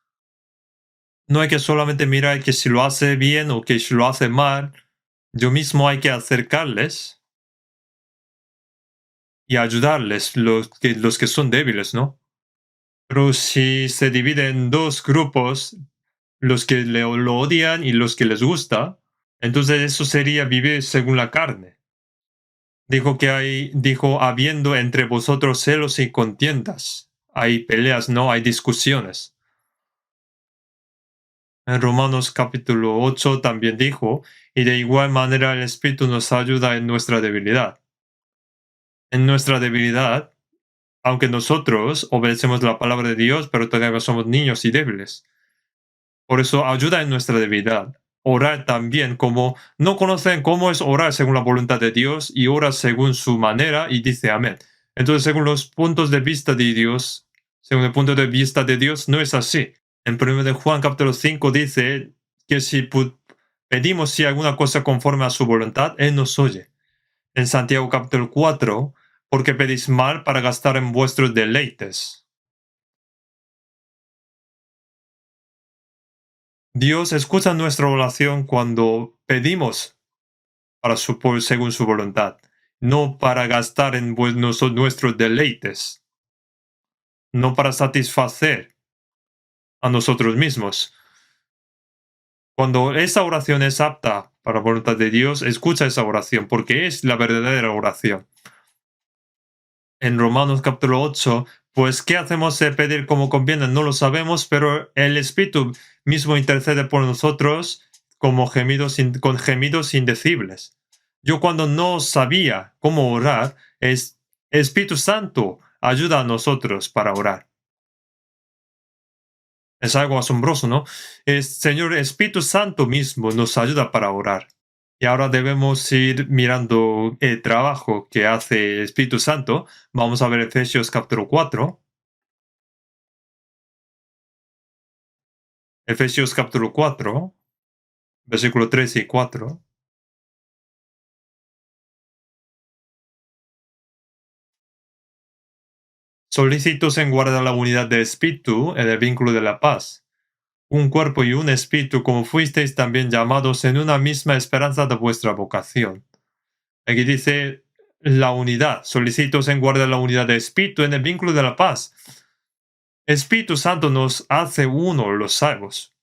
No hay que solamente mirar que si lo hace bien o que si lo hace mal, yo mismo hay que acercarles y ayudarles los que son débiles, ¿no? Pero si se divide en dos grupos, los que lo odian y los que les gusta, entonces eso sería vivir según la carne. Dijo, habiendo entre vosotros celos y contiendas. Hay peleas, no hay discusiones. En Romanos capítulo 8 también dijo, y de igual manera el Espíritu nos ayuda en nuestra debilidad. En nuestra debilidad, aunque nosotros obedecemos la palabra de Dios, pero todavía somos niños y débiles. Por eso ayuda en nuestra debilidad. Orar también como no conocen cómo es orar según la voluntad de Dios y ora según su manera y dice amén. Entonces, según los puntos de vista de Dios, según el punto de vista de Dios, no es así. En 1 de Juan capítulo 5 dice que si pedimos si alguna cosa conforme a su voluntad, Él nos oye. En Santiago capítulo 4, porque pedís mal para gastar en vuestros deleites. Dios escucha nuestra oración cuando pedimos para según su voluntad, no para gastar en nuestros deleites, no para satisfacer a nosotros mismos. Cuando esa oración es apta para la voluntad de Dios, escucha esa oración, porque es la verdadera oración. En Romanos capítulo 8, pues ¿qué hacemos de pedir como conviene? No lo sabemos, pero el Espíritu mismo intercede por nosotros como con gemidos indecibles. Yo cuando no sabía cómo orar, Espíritu Santo ayuda a nosotros para orar. Es algo asombroso, ¿no? El Señor Espíritu Santo mismo nos ayuda para orar. Y ahora debemos ir mirando el trabajo que hace el Espíritu Santo. Vamos a ver Efesios capítulo 4. Efesios capítulo 4, versículo 3 y 4. Solícitos en guardar la unidad de espíritu en el vínculo de la paz. Un cuerpo y un espíritu, como fuisteis también llamados en una misma esperanza de vuestra vocación. Aquí dice la unidad. Solícitos en guardar la unidad de espíritu en el vínculo de la paz. Espíritu Santo nos hace uno los salvos.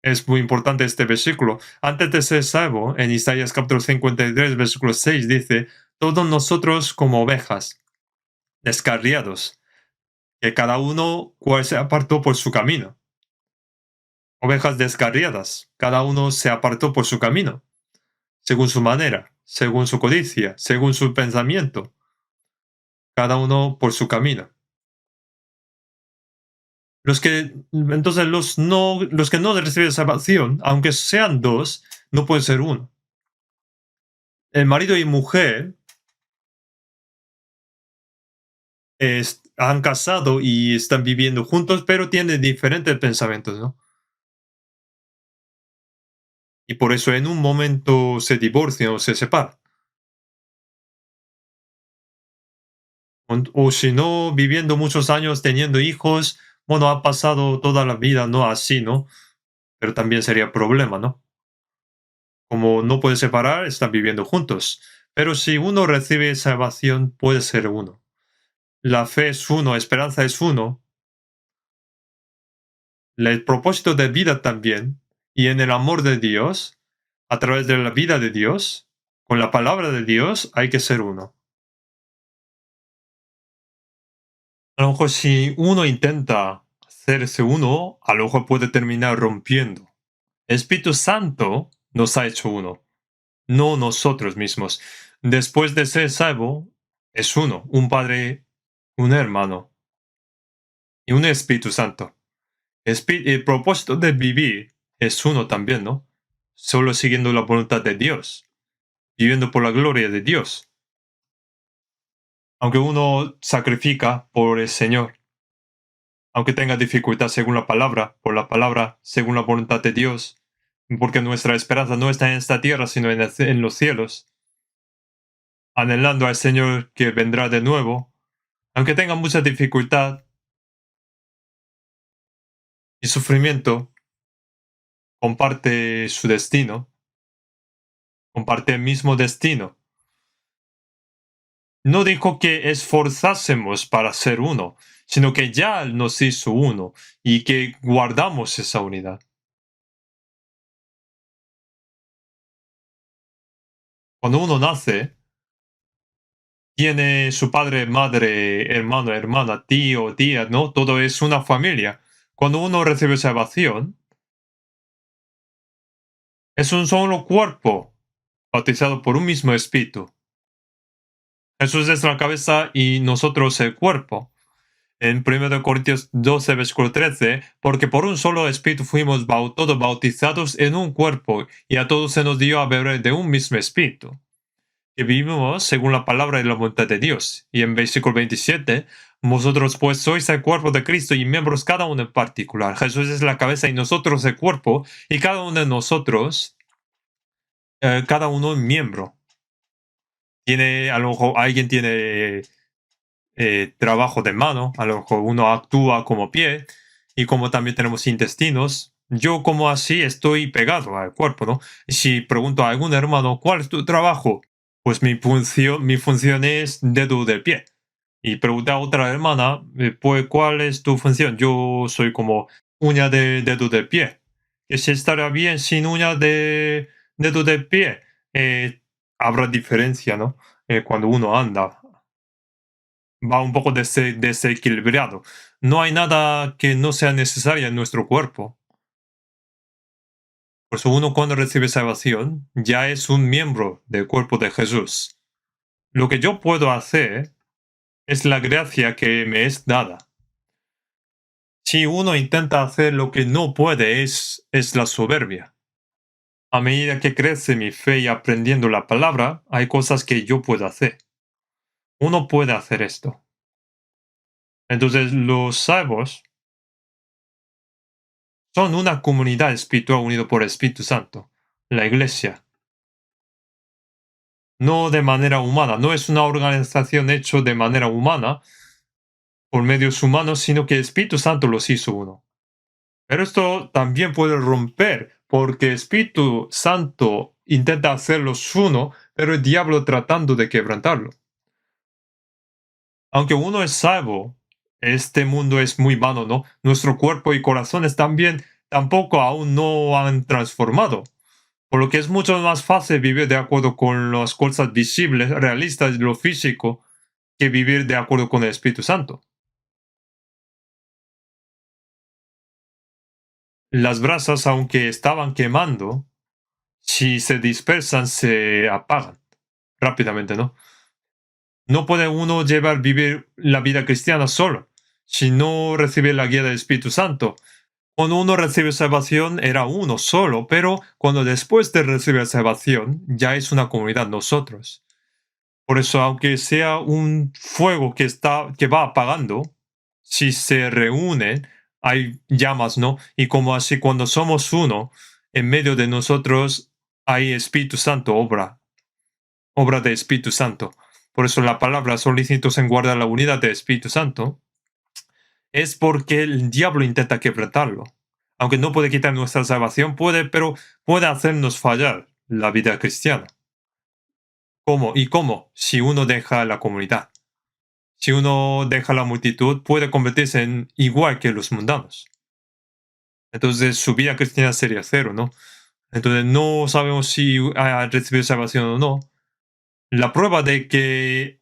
Es muy importante este versículo. Antes de ser salvo, en Isaías capítulo 53, versículo 6 dice, todos nosotros como ovejas, descarriados, que cada uno cual se apartó por su camino. Ovejas descarriadas, cada uno se apartó por su camino, según su manera, según su codicia, según su pensamiento, cada uno por su camino. Entonces los que no reciben salvación, aunque sean dos, no pueden ser uno. El marido y mujer han casado y están viviendo juntos, pero tienen diferentes pensamientos, ¿no? Y por eso en un momento se divorcian o se separan. O si no, viviendo muchos años, teniendo hijos, bueno, ha pasado toda la vida, no así, ¿no? Pero también sería problema, ¿no? Como no puede separar, están viviendo juntos. Pero si uno recibe salvación, puede ser uno. La fe es uno, esperanza es uno, el propósito de vida también, y en el amor de Dios, a través de la vida de Dios, con la palabra de Dios, hay que ser uno. A lo mejor si uno intenta hacerse uno, a lo mejor puede terminar rompiendo. El Espíritu Santo nos ha hecho uno, no nosotros mismos. Después de ser salvo, es uno, un Padre, un hermano y un Espíritu Santo. El propósito de vivir es uno también, ¿no? Solo siguiendo la voluntad de Dios, viviendo por la gloria de Dios. Aunque uno sacrifica por el Señor, aunque tenga dificultad según la palabra, por la palabra, según la voluntad de Dios, porque nuestra esperanza no está en esta tierra, sino en los cielos, anhelando al Señor que vendrá de nuevo, aunque tenga mucha dificultad y sufrimiento, comparte su destino, comparte el mismo destino. No dijo que esforzásemos para ser uno, sino que ya nos hizo uno y que guardamos esa unidad. Cuando uno nace, tiene su padre, madre, hermano, hermana, tío, tía, ¿no? Todo es una familia. Cuando uno recibe salvación, es un solo cuerpo, bautizado por un mismo espíritu. Jesús es la cabeza y nosotros el cuerpo. En 1 Corintios 12, versículo 13, porque por un solo espíritu fuimos todos bautizados en un cuerpo, y a todos se nos dio a beber de un mismo espíritu, que vivimos según la palabra y la voluntad de Dios. Y en versículo 27, vosotros pues sois el cuerpo de Cristo y miembros cada uno en particular. Jesús es la cabeza y nosotros el cuerpo, y cada uno de nosotros, cada uno un miembro. A lo mejor alguien tiene trabajo de mano, a lo mejor uno actúa como pie, y como también tenemos intestinos, yo como así estoy pegado al cuerpo, ¿no? Si pregunto a algún hermano, ¿cuál es tu trabajo? Pues mi función es dedo del pie. Y pregunté a otra hermana, pues, ¿cuál es tu función? Yo soy como uña de dedo del pie. Que si estaría bien sin uña de dedo del pie, habrá diferencia, ¿no? Cuando uno anda va un poco desequilibrado. No hay nada que no sea necesario en nuestro cuerpo. Por eso uno cuando recibe salvación ya es un miembro del cuerpo de Jesús. Lo que yo puedo hacer es la gracia que me es dada. Si uno intenta hacer lo que no puede, es la soberbia. A medida que crece mi fe y aprendiendo la palabra, hay cosas que yo puedo hacer. Uno puede hacer esto. Entonces los salvos son una comunidad espiritual unida por el Espíritu Santo, la Iglesia. No de manera humana, no es una organización hecha de manera humana, por medios humanos, sino que el Espíritu Santo los hizo uno. Pero esto también puede romper, porque el Espíritu Santo intenta hacerlos uno, pero el diablo tratando de quebrantarlo. Aunque uno es salvo, este mundo es muy vano, ¿no? Nuestro cuerpo y corazones también tampoco aún no han transformado. Por lo que es mucho más fácil vivir de acuerdo con las cosas visibles, realistas de lo físico, que vivir de acuerdo con el Espíritu Santo. Las brasas, aunque estaban quemando, si se dispersan, se apagan rápidamente, ¿no? No puede uno llevar vivir la vida cristiana solo, si no recibe la guía del Espíritu Santo. Cuando uno recibe salvación, era uno solo, pero cuando después de recibir salvación, ya es una comunidad nosotros. Por eso, aunque sea un fuego que va apagando, si se reúnen, hay llamas, ¿no? Y como así, cuando somos uno, en medio de nosotros hay Espíritu Santo, obra de Espíritu Santo. Por eso la palabra solícitos en guardar la unidad de Espíritu Santo es porque el diablo intenta quebrantarlo. Aunque no puede quitar nuestra salvación, pero puede hacernos fallar la vida cristiana. ¿Cómo? ¿Y cómo? Si uno deja la comunidad. Si uno deja la multitud, puede convertirse en igual que los mundanos. Entonces su vida cristiana sería cero, ¿no? Entonces no sabemos si ha recibido salvación o no. La prueba de que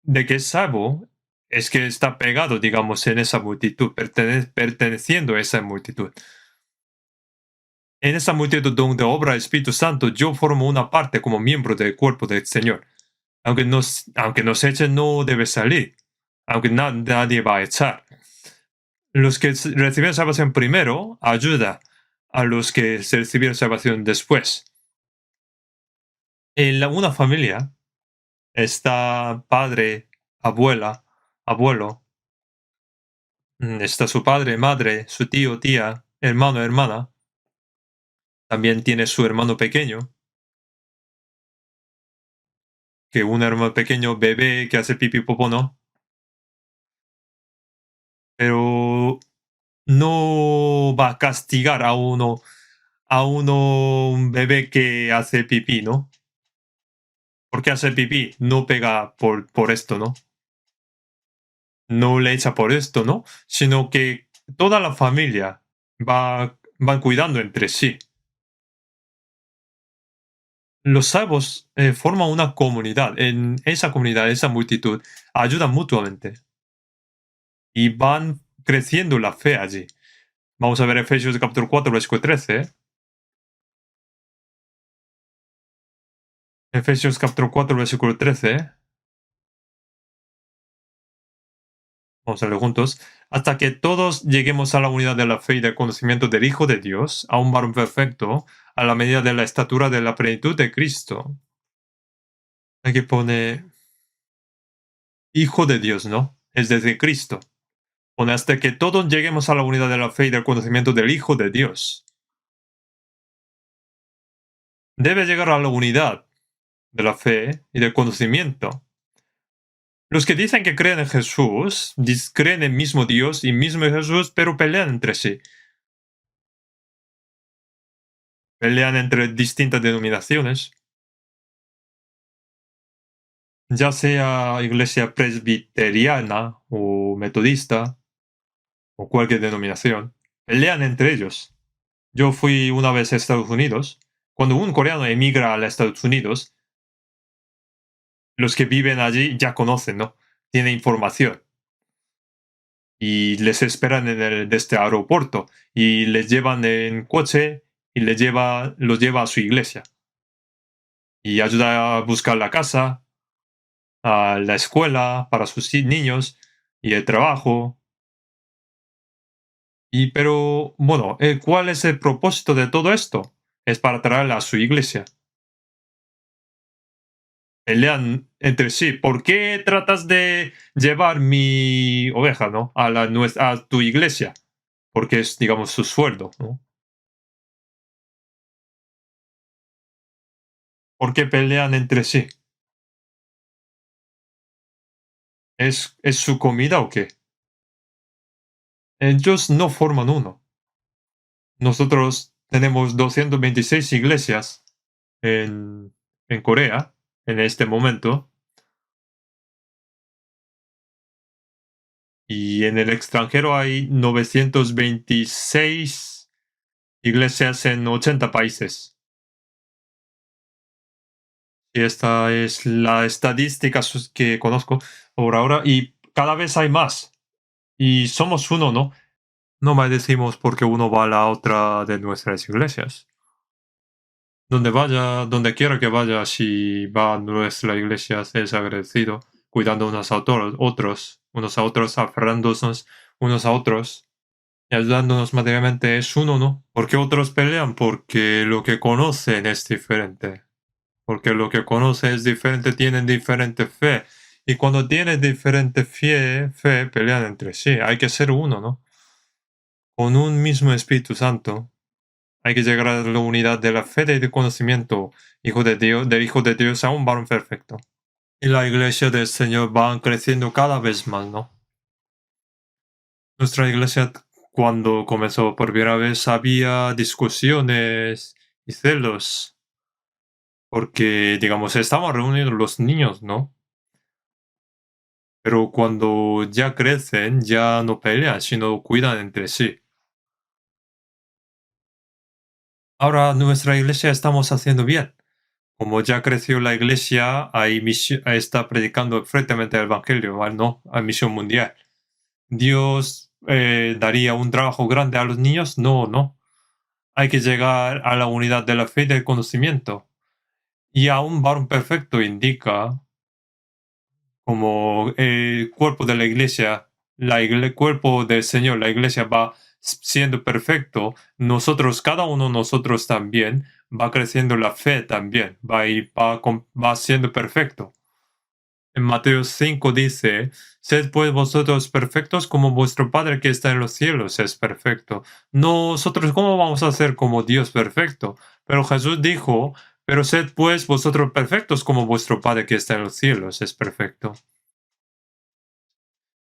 es salvo es que está pegado, digamos, en esa multitud, perteneciendo a esa multitud. En esa multitud donde obra el Espíritu Santo, yo formo una parte como miembro del cuerpo del Señor. Aunque nos echen, no debe salir. Aunque nadie va a echar. Los que recibieron salvación primero ayuda a los que se recibieron salvación después. En una familia está padre, abuela, abuelo, está su padre, madre, su tío, tía, hermano, hermana. También tiene su hermano pequeño, que un hermano pequeño bebé que hace pipí popó, ¿no? Pero no va a castigar a uno un bebé que hace pipí, ¿no? Porque hace pipí no pega por esto, ¿no? No le echa por esto, ¿no? Sino que toda la familia van cuidando entre sí. Los salvos forman una comunidad. En esa comunidad, esa multitud, ayudan mutuamente y van creciendo la fe allí. Vamos a ver Efesios capítulo 4, versículo 13. Efesios capítulo 4, versículo 13. Vamos a leer juntos. Hasta que todos lleguemos a la unidad de la fe y del conocimiento del Hijo de Dios, a un varón perfecto, a la medida de la estatura de la plenitud de Cristo. Aquí pone Hijo de Dios, ¿no? Es decir, Cristo. Pone hasta que todos lleguemos a la unidad de la fe y del conocimiento del Hijo de Dios. Debe llegar a la unidad de la fe y del conocimiento. Los que dicen que creen en Jesús, creen en mismo Dios y mismo Jesús, pero pelean entre sí. Pelean entre distintas denominaciones, ya sea iglesia presbiteriana o metodista o cualquier denominación. Pelean entre ellos. Yo fui una vez a Estados Unidos. Cuando un coreano emigra a los Estados Unidos, los que viven allí ya conocen, ¿no? Tienen información. Y les esperan de este aeropuerto y les llevan en coche y los lleva a su iglesia. Y ayuda a buscar la casa, a la escuela para sus niños y el trabajo. Pero, bueno, ¿cuál es el propósito de todo esto? Es para traerla a su iglesia. Pelean entre sí. ¿Por qué tratas de llevar mi oveja, ¿no? A tu iglesia? Porque es, digamos, su sueldo, ¿no? ¿Por qué pelean entre sí? ¿Es su comida o qué? Ellos no forman uno. Nosotros tenemos 226 iglesias en, en Corea en este momento y en el extranjero hay 926 iglesias en 80 países. Y esta es la estadística que conozco por ahora y cada vez hay más. Y somos uno, ¿no? No me decimos porque uno va a la otra de nuestras iglesias. Donde vaya, donde quiera que vaya, si va a nuestra iglesia, es agradecido, cuidando unos a otros, aferrándonos unos a otros y ayudándonos materialmente es uno, ¿no? ¿Por qué otros pelean? Porque lo que conocen es diferente. Porque lo que conocen es diferente, tienen diferente fe. Y cuando tienen diferente fe, pelean entre sí. Hay que ser uno, ¿no? Con un mismo Espíritu Santo. Hay que llegar a la unidad de la fe y del conocimiento, Hijo de Dios, del Hijo de Dios, a un varón perfecto. Y la iglesia del Señor va creciendo cada vez más, ¿no? Nuestra iglesia, cuando comenzó por primera vez, había discusiones y celos, porque, digamos, estaban reunidos los niños, ¿no? Pero cuando ya crecen, ya no pelean, sino cuidan entre sí. Ahora nuestra iglesia estamos haciendo bien. Como ya creció la iglesia, está predicando fuertemente el Evangelio, ¿no? A misión mundial. ¿Dios daría un trabajo grande a los niños? No, no. Hay que llegar a la unidad de la fe y del conocimiento. Y a un varón perfecto indica como el cuerpo de la iglesia, cuerpo del Señor, la iglesia va siendo perfecto, nosotros, cada uno de nosotros también, va creciendo la fe también, va siendo perfecto. En Mateo 5 dice, sed pues vosotros perfectos como vuestro Padre que está en los cielos es perfecto. Nosotros, ¿cómo vamos a ser como Dios perfecto? Pero Jesús dijo, pero sed pues vosotros perfectos como vuestro Padre que está en los cielos es perfecto.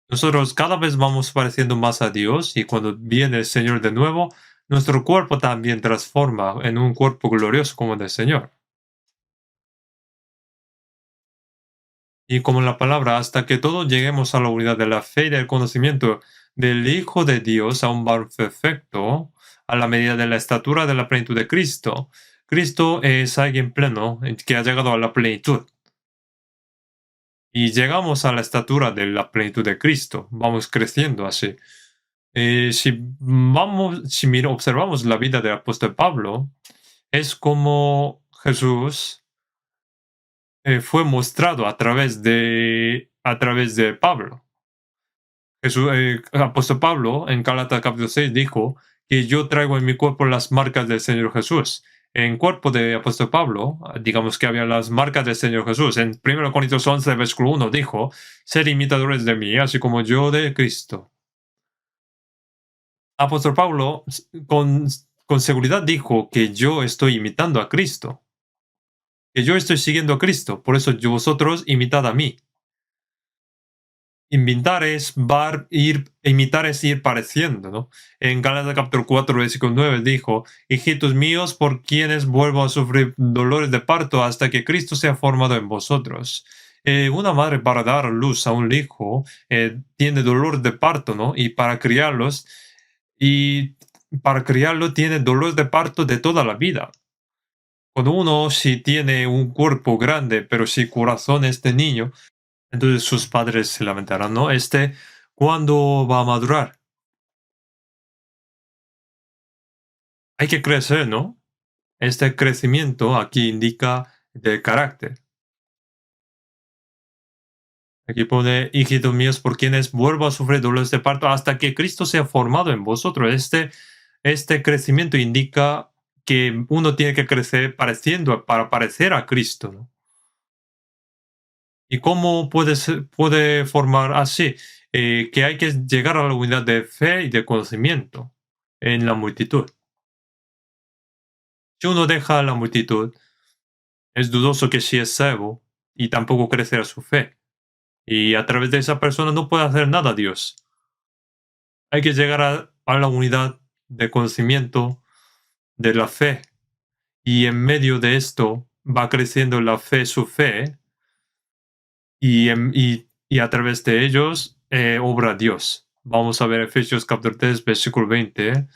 Nosotros cada vez vamos pareciendo más a Dios y cuando viene el Señor de nuevo, nuestro cuerpo también transforma en un cuerpo glorioso como el del Señor. Y como la palabra, hasta que todos lleguemos a la unidad de la fe y del conocimiento del Hijo de Dios, a un varón perfecto, a la medida de la estatura de la plenitud de Cristo. Cristo es alguien pleno que ha llegado a la plenitud. Y llegamos a la estatura de la plenitud de Cristo. Vamos creciendo así. Si observamos la vida del apóstol Pablo, es como Jesús fue mostrado a través de Pablo. Jesús, apóstol Pablo en Gálatas capítulo 6 dijo que yo traigo en mi cuerpo las marcas del Señor Jesús. En cuerpo de apóstol Pablo, digamos que había las marcas del Señor Jesús. En 1 Corintios 11, versículo 1 dijo, ser imitadores de mí, así como yo de Cristo. Apóstol Pablo con seguridad dijo que yo estoy imitando a Cristo, que yo estoy siguiendo a Cristo, por eso vosotros imitad a mí. Imitar es ir pareciendo, ¿no? En Gálatas capítulo 4, versículo 9 dijo, hijitos míos, por quienes vuelvo a sufrir dolores de parto hasta que Cristo sea formado en vosotros. Una madre para dar luz a un hijo tiene dolor de parto, ¿no? Y para criarlo tiene dolor de parto de toda la vida. Cuando uno si tiene un cuerpo grande, pero si corazón este niño, entonces sus padres se lamentarán, ¿no? ¿Cuándo va a madurar? Hay que crecer, ¿no? Este crecimiento aquí indica de carácter. Aquí pone, hijitos míos, por quienes vuelvo a sufrir dolores de parto hasta que Cristo sea formado en vosotros. Este crecimiento indica que uno tiene que crecer para parecer a Cristo, ¿no? ¿Y cómo puede formar así? Que hay que llegar a la unidad de fe y de conocimiento en la multitud. Si uno deja a la multitud, es dudoso que si es salvo y tampoco crecerá su fe. Y a través de esa persona no puede hacer nada Dios. Hay que llegar a la unidad de conocimiento de la fe. Y en medio de esto va creciendo la fe, su fe, y a través de ellos obra Dios. Vamos a ver Efesios capítulo 3, versículo 20.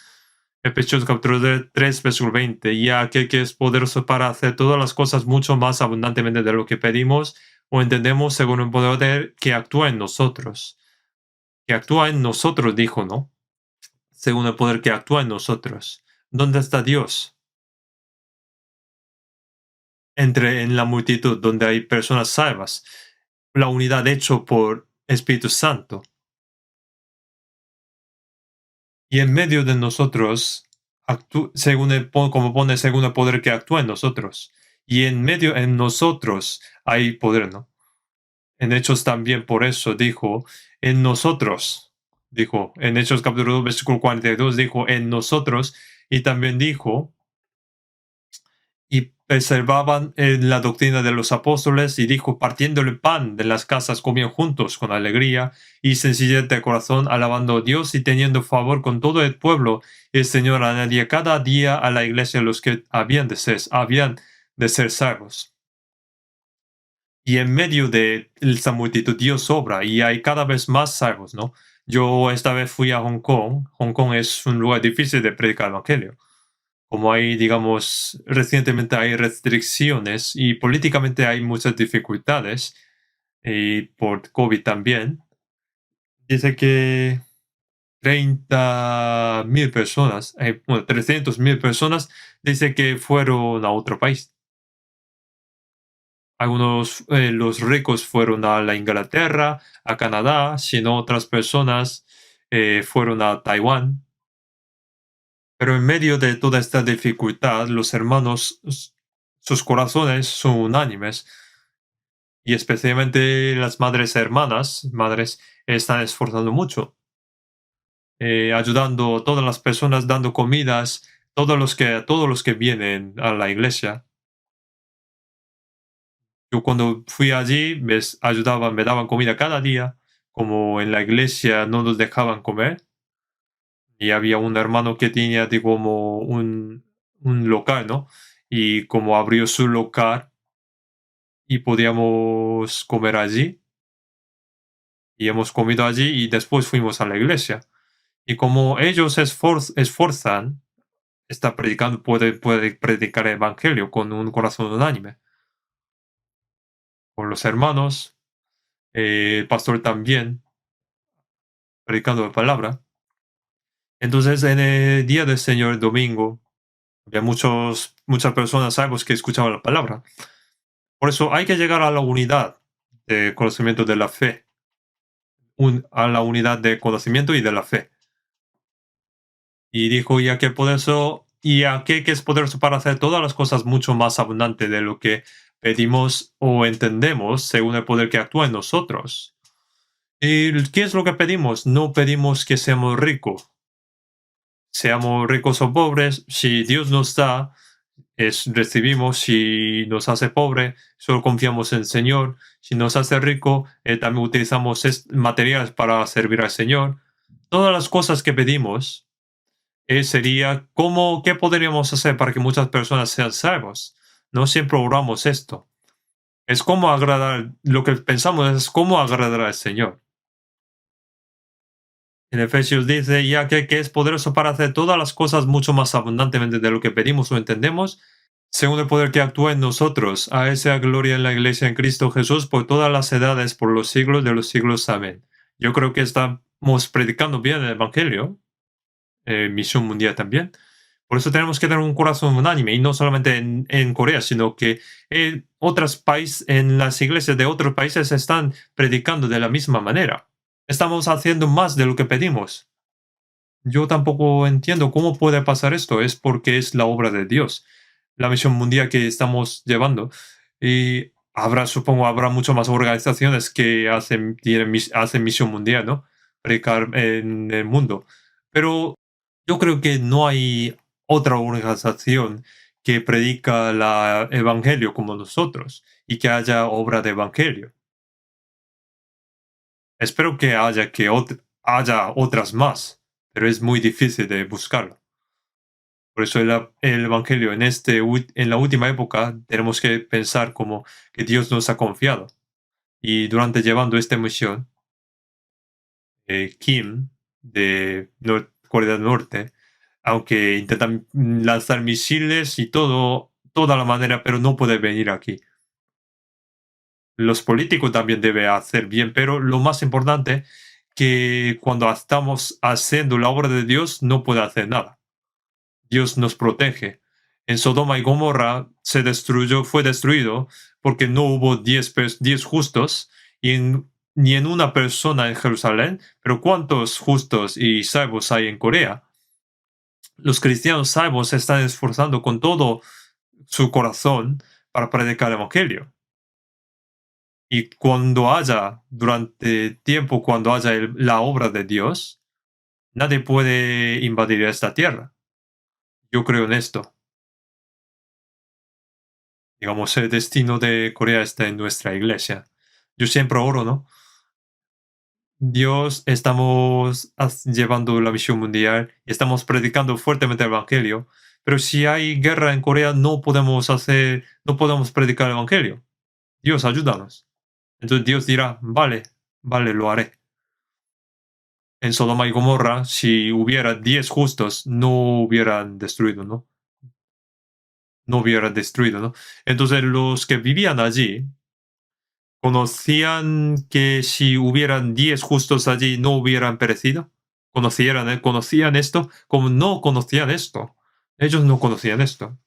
Efesios capítulo 3, versículo 20. Y aquel que es poderoso para hacer todas las cosas mucho más abundantemente de lo que pedimos o entendemos según el poder que actúa en nosotros. Que actúa en nosotros, dijo, ¿no? Según el poder que actúa en nosotros. ¿Dónde está Dios? En la multitud donde hay personas salvas. La unidad hecho por Espíritu Santo. Y en medio de nosotros, como pone, según el poder que actúa en nosotros. Y en medio en nosotros hay poder, ¿no? En Hechos también por eso dijo, en nosotros, dijo, en Hechos capítulo 2, versículo 42, dijo, en nosotros, y también dijo, y preservaban la doctrina de los apóstoles, y dijo, partiendo el pan de las casas, comían juntos con alegría y sencillez de corazón, alabando a Dios y teniendo favor con todo el pueblo. El Señor añadía cada día a la iglesia los que habían de ser salvos. Y en medio de esa multitud Dios obra y hay cada vez más salvos, ¿no? Yo esta vez fui a Hong Kong. Hong Kong es un lugar difícil de predicar el evangelio. Como hay, digamos, recientemente hay restricciones y políticamente hay muchas dificultades, y por COVID también. Dice que 30.000 personas, 300.000 personas, dice que fueron a otro país. Algunos, los ricos fueron a la Inglaterra, a Canadá, sino otras personas fueron a Taiwán. Pero en medio de toda esta dificultad, los hermanos, sus corazones son unánimes y especialmente las madres, están esforzando mucho, ayudando a todas las personas, dando comidas, todos los que vienen a la iglesia. Yo cuando fui allí me daban comida cada día, como en la iglesia no nos dejaban comer. Y había un hermano que tenía como un local, ¿no? Y como abrió su local y podíamos comer allí, y hemos comido allí y después fuimos a la iglesia. Y como ellos se esforzan, puede predicar el evangelio con un corazón unánime. Con los hermanos, el pastor también, predicando la palabra. Entonces, en el día del Señor, el domingo, había muchas personas salvos que escuchaban la palabra. Por eso hay que llegar a la unidad de conocimiento de la fe. a la unidad de conocimiento y de la fe. Y dijo, ya que por eso, y aquel que es poderoso para hacer todas las cosas mucho más abundante de lo que pedimos o entendemos, según el poder que actúa en nosotros. ¿Y qué es lo que pedimos? No pedimos que seamos ricos o pobres. Si Dios nos da, recibimos. Si nos hace pobre, solo confiamos en el Señor. Si nos hace rico, también utilizamos materiales para servir al Señor. Todas las cosas que pedimos sería qué podríamos hacer para que muchas personas sean salvos. No siempre oramos esto. Es cómo agradar, lo que pensamos es cómo agradar al Señor. En Efesios dice, ya que es poderoso para hacer todas las cosas mucho más abundantemente de lo que pedimos o entendemos, según el poder que actúa en nosotros. A esa gloria en la Iglesia en Cristo Jesús por todas las edades, por los siglos de los siglos. Amén. Yo creo que estamos predicando bien el Evangelio, misión mundial también. Por eso tenemos que tener un corazón unánime, y no solamente en Corea, sino que en las iglesias de otros países están predicando de la misma manera. Estamos haciendo más de lo que pedimos. Yo tampoco entiendo cómo puede pasar esto. Es porque es la obra de Dios, la misión mundial que estamos llevando. Y supongo, habrá muchas más organizaciones que hacen misión mundial, ¿no? Predicar en el mundo. Pero yo creo que no hay otra organización que predica el evangelio como nosotros y que haya obra de evangelio. Espero que haya otras más, pero es muy difícil de buscarlo. Por eso el evangelio en la última época tenemos que pensar como que Dios nos ha confiado. Y durante llevando esta misión, Kim de Corea del Norte, aunque intentan lanzar misiles y toda la manera, pero no puede venir aquí. Los políticos también deben hacer bien, pero lo más importante que cuando estamos haciendo la obra de Dios no puede hacer nada. Dios nos protege. En Sodoma y Gomorra fue destruido porque no hubo 10 justos ni en una persona en Jerusalén, pero ¿cuántos justos y salvos hay en Corea? Los cristianos salvos se están esforzando con todo su corazón para predicar el Evangelio. Y cuando haya la obra de Dios, nadie puede invadir esta tierra. Yo creo en esto. Digamos, el destino de Corea está en nuestra iglesia. Yo siempre oro, ¿no? Dios, estamos llevando la misión mundial y estamos predicando fuertemente el Evangelio, pero si hay guerra en Corea no podemos predicar el Evangelio. Dios, ayúdanos. Entonces Dios dirá, vale, vale, lo haré. En Sodoma y Gomorra, si hubiera 10 justos, no hubieran destruido, ¿no? No hubieran destruido, ¿no? Entonces los que vivían allí conocían que si hubieran 10 justos allí no hubieran perecido. ¿Conocían esto? Como no conocían esto. Ellos no conocían esto.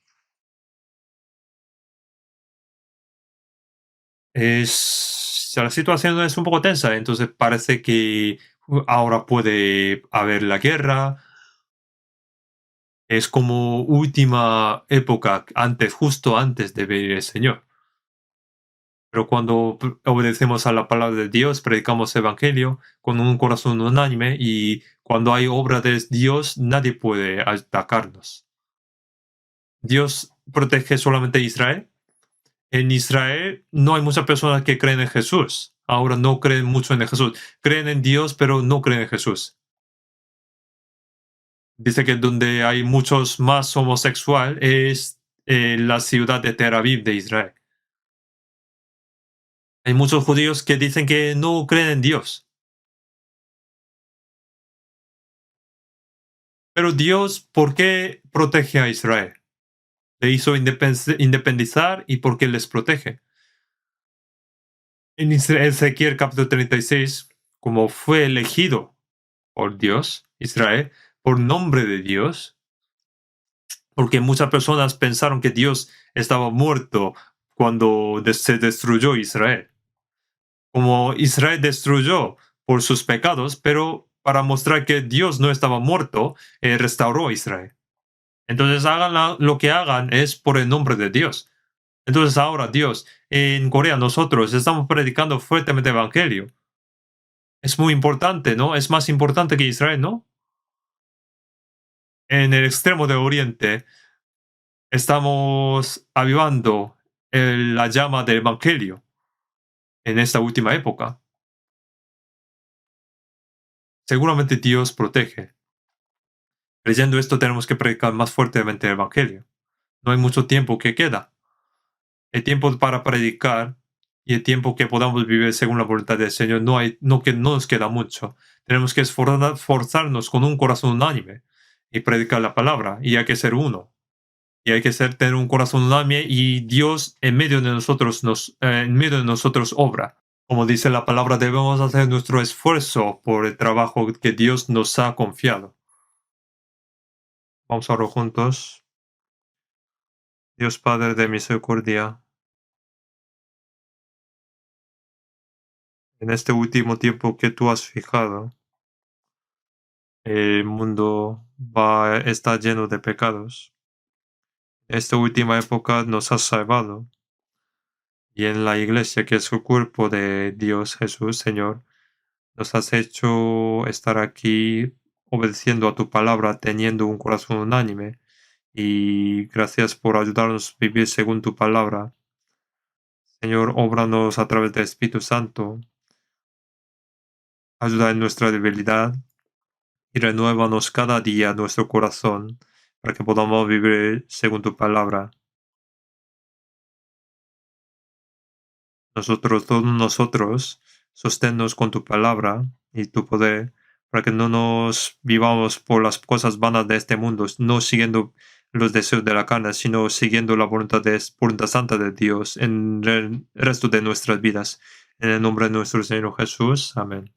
La situación es un poco tensa, entonces parece que ahora puede haber la guerra. Es como última época, justo antes de venir el Señor. Pero cuando obedecemos a la palabra de Dios, predicamos evangelio con un corazón unánime, y cuando hay obra de Dios, nadie puede atacarnos. Dios protege solamente a Israel. En Israel no hay muchas personas que creen en Jesús. Ahora no creen mucho en Jesús. Creen en Dios, pero no creen en Jesús. Dice que donde hay muchos más homosexuales es la ciudad de Tel Aviv de Israel. Hay muchos judíos que dicen que no creen en Dios. Pero Dios, ¿por qué protege a Israel? Le hizo independizar, y ¿por qué les protege? En Ezequiel capítulo 36, como fue elegido por Dios, Israel, por nombre de Dios, porque muchas personas pensaron que Dios estaba muerto cuando se destruyó Israel. Como Israel destruyó por sus pecados, pero para mostrar que Dios no estaba muerto, restauró a Israel. Entonces hagan lo que hagan es por el nombre de Dios. Entonces ahora Dios, en Corea nosotros estamos predicando fuertemente el Evangelio. Es muy importante, ¿no? Es más importante que Israel, ¿no? En el extremo de Oriente estamos avivando la llama del Evangelio en esta última época. Seguramente Dios protege. Leyendo esto tenemos que predicar más fuertemente el Evangelio. No hay mucho tiempo que queda. El tiempo para predicar y el tiempo que podamos vivir según la voluntad del Señor no nos queda mucho. Tenemos que esforzarnos con un corazón unánime y predicar la palabra, y hay que ser uno. Y hay que tener un corazón unánime, y Dios en medio de nosotros obra. Como dice la palabra, debemos hacer nuestro esfuerzo por el trabajo que Dios nos ha confiado. Vamos a orar juntos. Dios Padre de misericordia, en este último tiempo que tú has fijado, el mundo está lleno de pecados. Esta última época nos has salvado. Y en la iglesia, que es el cuerpo de Dios Jesús, Señor, nos has hecho estar aquí obedeciendo a tu palabra, teniendo un corazón unánime. Y gracias por ayudarnos a vivir según tu palabra. Señor, óbranos a través del Espíritu Santo. Ayuda en nuestra debilidad y renuévanos cada día nuestro corazón para que podamos vivir según tu palabra. Todos nosotros, sosténnos con tu palabra y tu poder, para que no nos vivamos por las cosas vanas de este mundo, no siguiendo los deseos de la carne, sino siguiendo la voluntad santa de Dios en el resto de nuestras vidas. En el nombre de nuestro Señor Jesús. Amén.